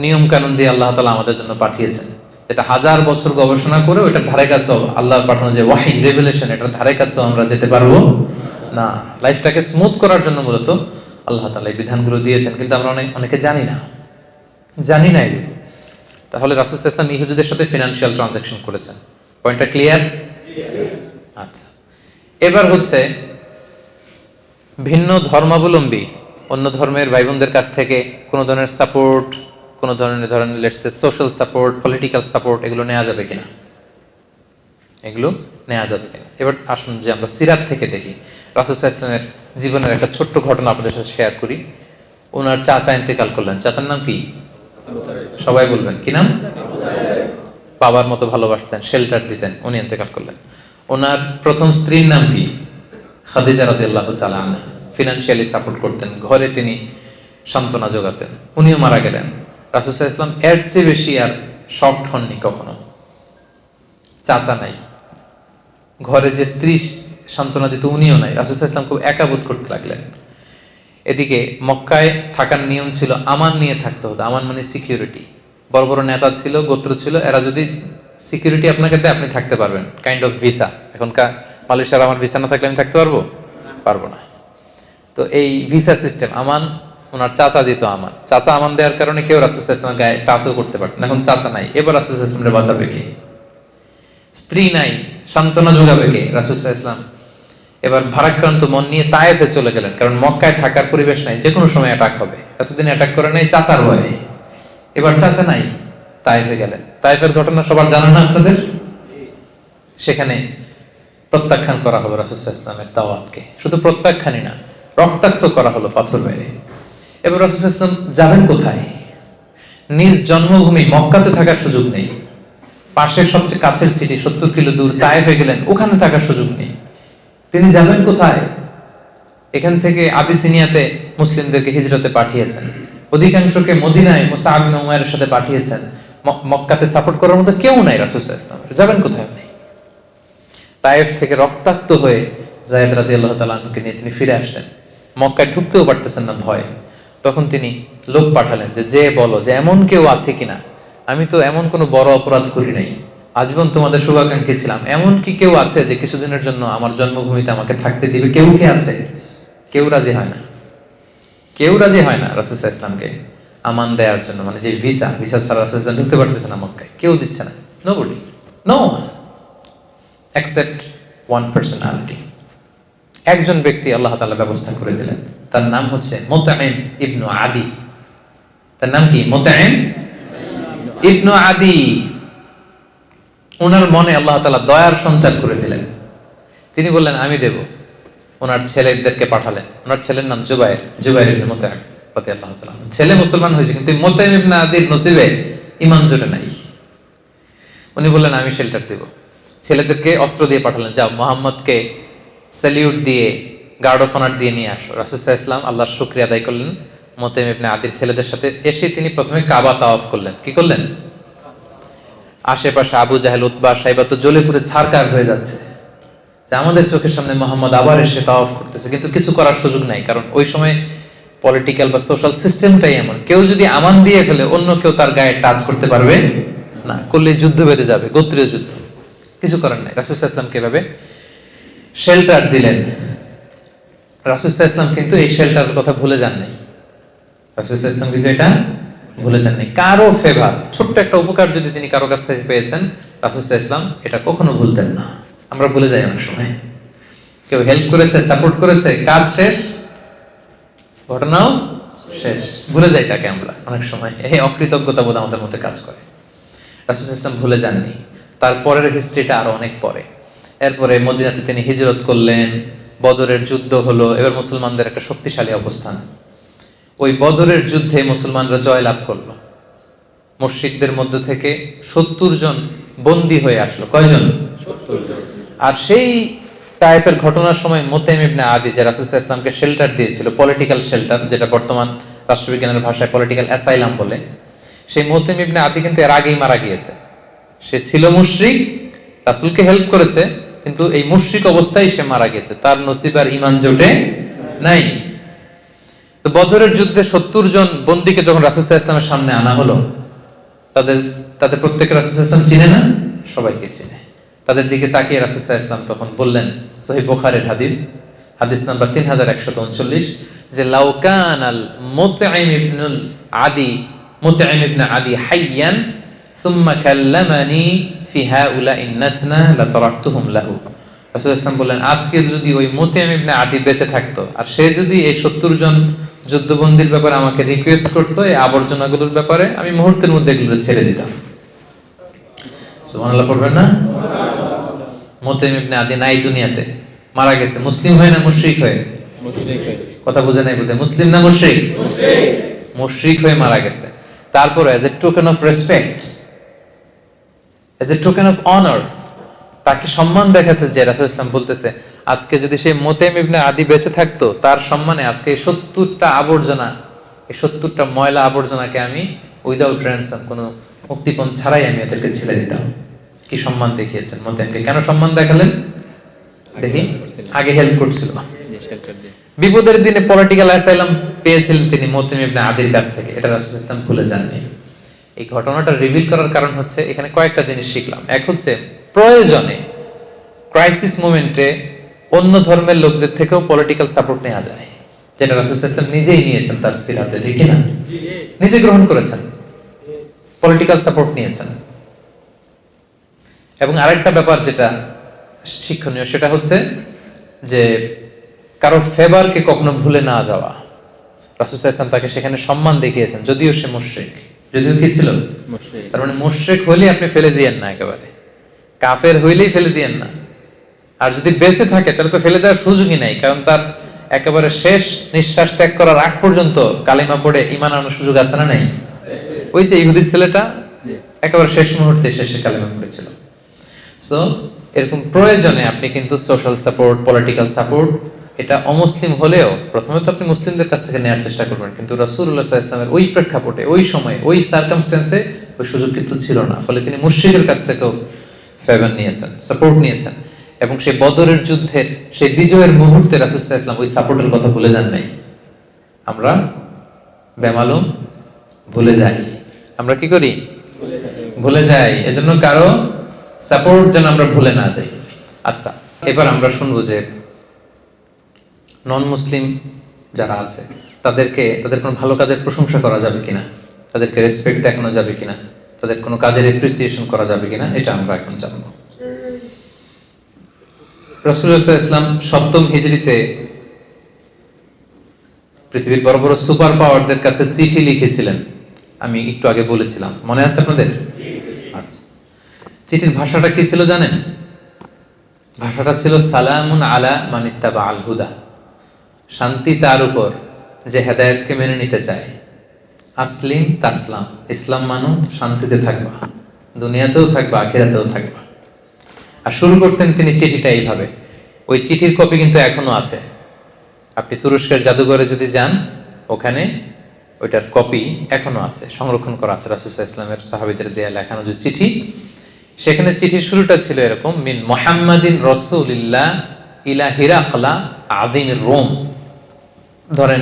নিয়ম কানুন দিয়ে আল্লাহ তাআলা আমাদের জন্য পাঠিয়েছেন, এটা 1000 বছর গবেষণা করে ওইটার ধারে কাছেও আল্লাহর পাঠানো যে ওয়াহী, রেভেলেশন, এটার ধারে কাছেও আমরা যেতে পারবো না। লাইফটাকে স্মুথ করার জন্য মূলত আল্লাহ তাআলা এই বিধানগুলো দিয়েছেন, কিন্তু আমরা অনেকে জানি না এগুলো। তাহলে রাসূল সাল্লাল্লাহু আলাইহি ওয়াসাল্লাম ইহুদিদের সাথে ফিনান্সিয়াল ট্রানজাকশন করেছেন। পয়েন্টটা ক্লিয়ার? আচ্ছা, এবার হচ্ছে ভিন্ন ধর্মাবলম্বী অন্য ধর্মের ভাই বোনদের কাছ থেকে কোনো ধরনের সাপোর্ট, কোনো ধরনের ধরেন let's say social support, political support, এগুলো নেওয়া যাবে কিনা? এগুলো নেওয়া যাবে কিনা? এবার আসুন যে আমরা সিরাত থেকে দেখি। রাসূল সাল্লাল্লাহু আলাইহি ওয়াসাল্লামের জীবনের একটা ছোট্ট ঘটনা আপনাদের সাথে শেয়ার করি। ওনার চাচা ইন্তেকাল করলেন। চাচার নাম কি? সবাই বলবেন কি নাম? বাবার মতো ভালোবাসতেন, শেল্টার দিতেন, উনি ইন্তেকাল করলেন। ওনার প্রথম স্ত্রীর নাম কি? খাদিজা রাদিয়াল্লাহু তাআলা আনহা। ফিনান্সিয়ালি সাপোর্ট করতেন, ঘরে তিনি সান্ত্বনা যোগাতেন। উনিও মারা গেলেন। রাসূল সাল্লাল্লাহু আলাইহি ওয়াসাল্লাম এর চেয়ে বেশি আর শকড হননি কখনো। চাচা নাই, ঘরে যে স্ত্রী সান্ত্বনা দিত উনিও নাই। রাসূল সাল্লাল্লাহু আলাইহি ওয়াসাল্লাম খুব একা বোধ করতে লাগলেন। এদিকে মক্কায় থাকার নিয়ম ছিল আমান নিয়ে থাকতে হতো। আমান মানে সিকিউরিটি। বড় বড় নেতা ছিল, গোত্র ছিল, এরা যদি সিকিউরিটি আপনাকে দেয় আপনি থাকতে পারবেন, কাইন্ড অফ ভিসা। এখনকার মালয়েশিয়ার আমার ভিসা না থাকলে আমি থাকতে পারবো না। তো এই ভিসা সিস্টেম আমান ওনার চাচা দিত। আমান, চাচা আমান দেওয়ার কারণে কেউ রাসূল সাল্লাল্লাহু আলাইহি ওয়াসাল্লামের গায়ে টাচও করতে পারত না। এখন চাচা নাই, এবার রাসূল সাল্লাল্লাহু আলাইহি ওয়াসাল্লাম বাঁচাবে কে? স্ত্রী নাই, সান্ত্বনা যোগাবে কে? রাসূল সাল্লাল্লাহু আলাইহি ওয়াসাল্লাম এবার ভারাক্রান্ত মন নিয়ে তায়েফে চলে গেলেন, কারণ মক্কায় থাকার পরিবেশ নাই, যে কোনো সময় অ্যাটাক হবে। এতদিন অ্যাটাক করে নাই চাচার ভয়ে, এবার চাচা নাই, তায়েফে গেলেন। তায়েফের ঘটনা সবার জানা না আপনাদের? সেখানে প্রত্যাখ্যান করা হলো রাসূল সাল্লাল্লাহু আলাইহি ওয়াসাল্লামের দাওয়াতকে। শুধু প্রত্যাখ্যানই না, রক্তাক্ত করা হলো পাথর মেরে। এবার রাসূল সাল্লাল্লাহু আলাইহি ওয়াসাল্লাম যাবেন কোথায়? নিজ জন্মভূমি মক্কাতে থাকার সুযোগ নেই, পাশের সবচেয়ে কাছের সিটি 70 কিলো দূর তায়েফে গেলেন, ওখানে থাকার সুযোগ নেই। তিনি যাবেন কোথায়? এখান থেকে আবিসিনিয়াতে মুসলিমদেরকে হিজরতে পাঠিয়েছেন, অধিকাংশকে মদিনায় মুসআব ইবনে উমাইরের সাথে পাঠিয়েছেন। মক্কাতে সাপোর্ট করার মতো কেউ নাই রাসূল সাল্লাল্লাহু আলাইহি ওয়াসাল্লাম। যাবেন কোথায়? নেই। তায়েফ থেকে রক্তাক্ত হয়ে যায়েদ রাদিয়াল্লাহু তাআলা আনহুকে নিয়ে তিনি ফিরে আসলেন। মক্কায় ঢুকতেও পারতেছেন না ভয়ে। তখন তিনি লোক পাঠালেন যে বলো যে এমন কেউ আছে কিনা, আমি তো এমন কোনো বড় অপরাধ করি নাই, আজীবন তোমাদের শুভাকাঙ্ক্ষী ছিলাম, এমন কি কেউ আছে যে কিছুদিনের জন্য আমার জন্মভূমিতে আমাকে থাকতে দিবে? কেউ কি আছে? কেউ রাজি হয় না, কেউ রাজি হয় না রাসূল সাল্লাল্লাহু আলাইহি ওয়াসাল্লামকে আমান দেওয়ার জন্য। মানে যে ভিসা ছাড়া রাসূল সাল্লাল্লাহু আলাইহি ওয়াসাল্লাম ঢুকতে পারতেছে না মক্কায়, কেউ দিচ্ছে না। Nobody, no one except one personality, একজন ব্যক্তি আল্লাহ তাআলা ব্যবস্থা করে দিলেন, তার নাম হচ্ছে মুতঈম ইবনু আদি। তার নাম কি? মুতঈম ইবনু আদি। ওনার মনে আল্লাহ তাআলা দয়ার সঞ্চার করে দিলেন। তিনি বললেন আমি দেব। ওনার ছেলেদেরকে পাঠালেন। ওনার ছেলের নাম জুবাইর ইবনে মুতঈম রাদিয়াল্লাহু তাআলা। ছেলে মুসলমান হয়েছে, কিন্তু মুতঈম ইবনে আদির নসিবে ঈমান জোটে নাই। উনি বললেন আমি শেল্টার দেব। ছেলেদেরকে অস্ত্র দিয়ে পাঠালেন, যাও মুহাম্মদকে স্যালিউট দিয়ে গার্ড অফ অনার দিয়ে নিয়ে আসো। রাসূল সাল্লাল্লাহু আলাইহি ওয়াসাল্লাম আল্লাহর শুকরিয়া আদায় করলেন। মুতঈম ইবনে আদির ছেলেদের সাথে এসে তিনি প্রথমে কাবা তাওয়াফ করলেন। কি করলেন? আশেপাশে আবু জাহেল, উতবা, সাইবা তো জ্বলে পুড়ে ছারকার হয়ে যাচ্ছে যে আমাদের চোখের সামনে মোহাম্মদ আবার এসে তাওয়াফ করতেছে, কিন্তু কিছু করার সুযোগ নাই। কারণ ওই সময় পলিটিক্যাল বা সোশ্যাল সিস্টেমটাই এমন, কেউ যদি আমান দিয়ে ফেলে অন্য কেউ তার গায়ে টাচ করতে পারবে না, করলে যুদ্ধ বেঁধে যাবে, গোত্রীয় যুদ্ধ। কিছু করার নাই। রাসূল সাল্লাল্লাহু আলাইহি ওয়াসাল্লাম কিভাবে শেল্টার দিলেন। রাসূল সাল্লাল্লাহু আলাইহি ওয়াসাল্লাম কিন্তু এই শেল্টারের কথা ভুলে যান নাই। রাসূল সাল্লাল্লাহু আলাইহি ওয়াসাল্লাম কিন্তু এটা ভুলে যান নাই। কারো ফেভার, ছোট্ট একটা উপকার যদি তিনি কারো কাছ থেকে পেয়েছেন, রাসূল সাল্লাল্লাহু আলাইহি ওয়াসাল্লাম এটা কখনো ভুলতেন না। আমরা ভুলে যাই অনেক সময়। কেউ হেল্প করেছে, সাপোর্ট করেছে, কাজ শেষ, ঘটনাও শেষ, ভুলে যাই তাকে আমরা অনেক সময়। এই অকৃতজ্ঞতা বোধ আমাদের মধ্যে কাজ করে। রাসূল সাল্লাল্লাহু আলাইহি ওয়াসাল্লাম ভুলে যাননি। তারপরের হিস্ট্রিটা আরো অনেক পরে। এরপরে মদিনাতে তিনি হিজরত করলেন, বদরের যুদ্ধ হলো, এবার মুসলমানদের একটা শক্তিশালী অবস্থান। ওই বদরের যুদ্ধে মুসলমানরা জয়লাভ করলো। মুশরিকদের মধ্য থেকে 70 জন বন্দী হয়ে আসলো। কয়জন? 70 জন। আর সেই তায়েফের ঘটনার সময় মুতঈম ইবনে আদি, যে রাসূল সাল্লাল্লাহু আলাইহি ওয়াসাল্লামকে শেল্টার দিয়েছিল, পলিটিক্যাল শেল্টার, যেটা বর্তমান রাষ্ট্রবিজ্ঞানের ভাষায় পলিটিক্যাল অ্যাসাইলাম বলে, সেই মুতঈম ইবনে আদি কিন্তু এর আগেই মারা গিয়েছে। সে ছিল মুশরিক, রাসূলকে হেল্প করেছে, কিন্তু এই মুশরিক অবস্থায় সে মারা গেছে। তার নসিব আর ঈমান জোটে নাই। তো বদরের যুদ্ধে 70 জন বন্দীকে যখন রাসূল সাল্লাল্লাহু আলাইহি ওয়াসাল্লামের সামনে আনা হলো, তাদের প্রত্যেকে রাসূল সাল্লাল্লাহু আলাইহি ওয়াসাল্লাম চিনে না? সবাইকে চিনে। তাদের দিকে তাকিয়ে রাসূল সাল্লাল্লাহু আলাইহি ওয়াসাল্লাম তখন বললেন, সহিহ বুখারীর হাদিস নাম্বার 3139, যে লাউ কানাল মুতঈম ইবনে আদি হাইয়ান সুম্মা কাল্লামানি ফি হাউলাইন নাতনা লাতারাকতুহুম লাহু। রাসূল সাল্লাল্লাহু আলাইহি ওয়াসাল্লাম বললেন, আজকে যদি ওই মুতঈম ইবনে আদি বেঁচে থাকতো, আর সে যদি এই 70 জন যুদ্ধবন্দীর ব্যাপারে আমাকে রিকোয়েস্ট করতো, এই আবর্জনাগুলোর ব্যাপারে, আমি মুহূর্তের মধ্যে এগুলো ছেড়ে দিতাম। সুবহানাল্লাহ পড়বেন না? মুতঈম ইবনে আদি নাই দুনিয়াতে, মারা গেছে। মুসলিম হয়ে না মুশরিক হয়ে? কথা বুঝে নাই বোধহয়। মুসলিম না মুশরিক? মুশরিক হয়ে মারা গেছে। তারপরে as a token of respect, as a token of honour, তাকে সম্মান দেখাতে যে রাসূল ইসলাম বলতেছে, আজকে যদি সেই মুতঈম ইবনে আদি বেঁচে থাকতো, তার সম্মানে আজকে এই 70টা আবর্জনা, এই 70টা ময়লা আবর্জনাকে আমি উইদাউট র্যানসাম, কোনো মুক্তিপণ ছাড়াই আমি ওদেরকে ছেড়ে দিতাম। কি সম্মান দেখিয়েছেন মুতঈমকে। কেন সম্মান দেখালেন দেখি? আগে হেল্প করছিল, বিপদের দিনে পলিটিক্যাল অ্যাসাইলাম পেয়েছিলেন তিনি মুতঈম ইবনে আদির কাছ থেকে। এটা রাসূল ইসলাম ভুলে যাননি। এই ঘটনাটা রিভিল করার কারণ হচ্ছে, এখানে কয়েকটা জিনিস শিখলাম। এক হচ্ছে, প্রয়োজনে, ক্রাইসিস মোমেন্টে অন্য ধর্মের লোকদের থেকেও পলিটিক্যাল সাপোর্ট নেওয়া যায়, যেটা রাসূল সাল্লাল্লাহু আলাইহি ওয়াসাল্লাম নিজেই নিয়েছেন তার সিরাতে, ঠিক না? নিজে গ্রহণ করেছেন, পলিটিক্যাল সাপোর্ট নিয়েছেন। এবং আরেকটা ব্যাপার যেটা শিক্ষণীয়, সেটা হচ্ছে যে কারো ফেভারকে কখনো ভুলে না যাওয়া। রাসূল সাল্লাল্লাহু আলাইহি ওয়াসাল্লাম তাকে সেখানে সম্মান দেখিয়েছেন, যদিও সে মুশরিক। যদিও কি ছিল? মুশরিক। তার মানে মুশরিক হইলে আপনি ফেলে দিয়েন না, একেবারে কাফের হইলেই ফেলে দিয়েন না। আর যদি বেঁচে থাকে তাহলে তো ফেলে দেওয়ার সুযোগই নাই, কারণ তার একেবারে শেষ নিঃশ্বাস ত্যাগ করার আগ পর্যন্ত কালিমা পড়ে ঈমান আনার সুযোগ আছে না নাই? ওই যে ইহুদি ছেলেটা একেবারে শেষ মুহূর্তে শেষে কালিমা পড়েছিল। সো এরকম প্রয়োজনে আপনি কিন্তু সোশ্যাল সাপোর্ট, পলিটিক্যাল সাপোর্ট, এটা অমুসলিম হলেও প্রথমে তো আপনি মুসলিমদের কাছ থেকে নেওয়ার চেষ্টা করবেন, কিন্তু রাসূলুল্লাহ সাল্লাল্লাহু আলাইহি ওয়াসাল্লামের ওই প্রেক্ষাপটে, ওই সময়ে, ওই সার্কামস্ট্যান্সে ওই সুযোগ কিন্তু ছিল না। ফলে তিনি মুশরিকের কাছ থেকেও ফেভার নিয়েছেন, সাপোর্ট নিয়েছেন। এবং সেই বদরের যুদ্ধের সেই বিজয়ের মুহূর্তে রাসূল সাল্লাল্লাহু আলাইহি ওয়াসাল্লাম ওই সাপোর্টের কথা ভুলে যান নাই। আমরা বেমালুম ভুলে যাই। আমরা কি করি? ভুলে যাই। এজন্য কারো সাপোর্ট যেন আমরা ভুলে না যাই। আচ্ছা, এবার আমরা শুনবো যে নন মুসলিম যারা আছে তাদের কোনো ভালো কাজের প্রশংসা করা যাবে কিনা, তাদেরকে রেসপেক্ট দেখানো যাবে কিনা, তাদের কোনো কাজের এপ্রিসিয়েশন করা যাবে কিনা, এটা আমরা এখন জানবো। রাসূলুল্লাহ সাল্লাল্লাহু আলাইহি ওয়াসাল্লাম 7ম হিজরিতে পৃথিবীর বড় বড় সুপার পাওয়ারদের কাছে চিঠি লিখেছিলেন। আমি একটু আগে বলেছিলাম, মনে আছে আপনাদের? আচ্ছা, চিঠির ভাষাটা কি ছিল জানেন? ভাষাটা ছিল সালামুন আলা মান ইত্তাবা আল হুদা, শান্তি তার উপর যে হেদায়েতকে মেনে নিতে চায়। আসলিম তাসলাম, ইসলাম মানো শান্তিতে থাকবা, দুনিয়াতেও থাকবা আখিরাতেও থাকবা। আর শুরু করতেন তিনি চিঠিটা এইভাবে। ওই চিঠির কপি কিন্তু এখনো আছে। আপনি তুরস্কের জাদুঘরে যদি যান, ওখানে ওইটার কপি এখনো আছে, সংরক্ষণ করা আছে। রাসূল সাল্লাল্লাহু আলাইহি ওয়াসাল্লামের সাহাবীদের দেয়া লেখানো যে চিঠি, সেখানে চিঠির শুরুটা ছিল এরকম, মিন মুহাম্মাদিন রাসূলিল্লাহ ইলা হিরাকলা আযীমির রোম। ধরেন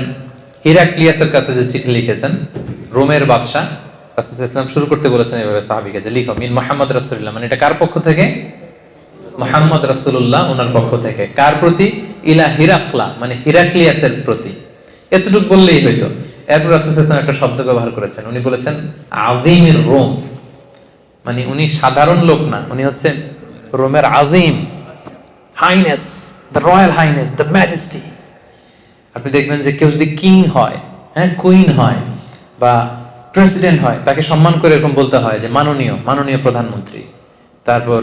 হিরাক্লিয়াসের কাছে যে চিঠি লিখেছেন, রোমের বাদশা, রাসূল সাল্লাল্লাহু আলাইহি ওয়াসাল্লাম শুরু করতে বলেছেন এভাবে সাহাবীকে যে লিখো মিন মুহাম্মদ রাসূলুল্লাহ, মানে এটা কার পক্ষ থেকে? মুহাম্মদ রাসূলুল্লাহ ওনার পক্ষ থেকে। কার প্রতি? ইলা হিরাকলা, মানে হিরাক্লিয়াসের প্রতি। এতটুকু বললেই হইতো। এরপর রাসূল সাল্লাল্লাহু আলাইহি ওয়াসাল্লাম একটা শব্দ ব্যবহার করেছেন, উনি বলেছেন আযীমির রোম, মানে উনি সাধারণ লোক না, উনি হচ্ছেন রোমের আজিম, highness, the royal highness, the majesty. আপনি দেখবেন যে কেউ যদি কিং হয়, হ্যাঁ, কুইন হয় বা প্রেসিডেন্ট হয়, তাকে সম্মান করে এরকম বলতে হয় যে মাননীয়, মাননীয় প্রধানমন্ত্রী, তারপর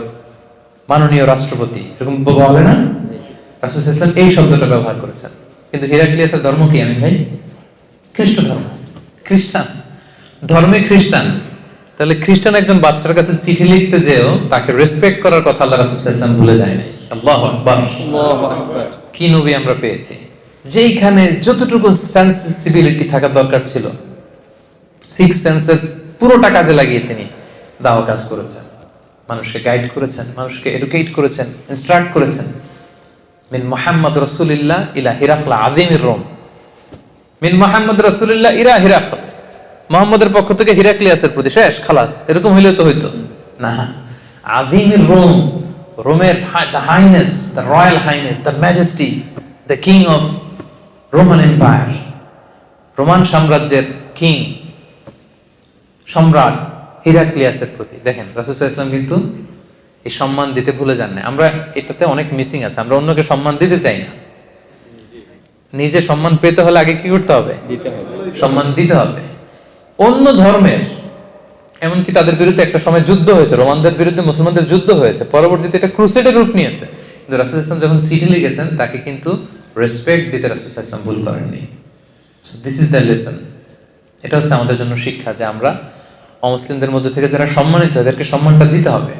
মাননীয় রাষ্ট্রপতি, এরকম বলে না? রাসূল সাল্লাল্লাহু আলাইহি ওয়াসাল্লাম এই শব্দটা ব্যবহার করেছেন। কিন্তু হিরাক্লিয়াসের ধর্ম কি আমি ভাই? খ্রিস্ট ধর্ম, খ্রিস্টান ধর্মে খ্রিস্টান। তাহলে খ্রিস্টান একজন বাদশার কাছে চিঠি লিখতে যেও তাকে রেসপেক্ট করার কথা আল্লাহ রাসূল সাল্লাল্লাহু আলাইহি ওয়াসাল্লাম ভুলে যায় নাই। আল্লাহু আকবার, আল্লাহু আকবার। কি নবী আমরা পেয়েছি, যেইখানে যতটুকু সেন্সিবিলিটি থাকা দরকার ছিল, সিক্স সেন্সের পুরোটা কাজে লাগিয়ে তিনি দাওয়া কাজ করেছেন, মানুষকে গাইড করেছেন, মানুষকে এডুকেট করেছেন, ইনস্ট্রাক্ট করেছেন। মিন মুহাম্মদ রাসূলিল্লাহ ইলা হিরাকলা আযীমির রোম, মিন মুহাম্মদ রাসূলিল্লাহ ইলা হিরাকল, মুহাম্মদের পক্ষ থেকে হিরাক্লিয়াসের প্রতি, শেষ, খালাস। এরকম হইলে তো হইতো না। আযীমির রোম, রোমের the highness, the royal highness, the majesty, the king of Roman empire, Roman সাম্রাজ্যের কিং, সম্রাট হিরাক্লিয়াসের প্রতি। দেখেন রাসূল সাল্লাল্লাহু আলাইহি ওয়াসাল্লাম কিন্তু এই সম্মান দিতে ভুলে যান না। আমরা এটাতে অনেক মিসিং আছে, আমরা অন্যকে সম্মান দিতে চাই না। নিজে সম্মান পেতে হলে আগে কি করতে হবে? সম্মান দিতে হবে। অন্য ধর্মের, এমনকি তাদের বিরুদ্ধে একটা সময় যুদ্ধ হয়েছে, রোমানদের বিরুদ্ধে মুসলমানদের যুদ্ধ হয়েছে, পরবর্তীতে এটা ক্রুসেডের রূপ নিয়েছে। কিন্তু রাসূল সাল্লাল্লাহু আলাইহি ওয়াসাল্লাম যখন চিঠি লিখেছেন, তাকে কিন্তু রেসপেক্ট দিতে রাসূল সাল্লাল্লাহু আলাইহি ওয়াসাল্লাম ভুল করেননি। So this is the lesson. এটা হচ্ছে আমাদের জন্য শিক্ষা যে আমরা অমুসলিমদের মধ্যে থেকে যারা সম্মানিত, এদেরকে সম্মানটা দিতে হবে।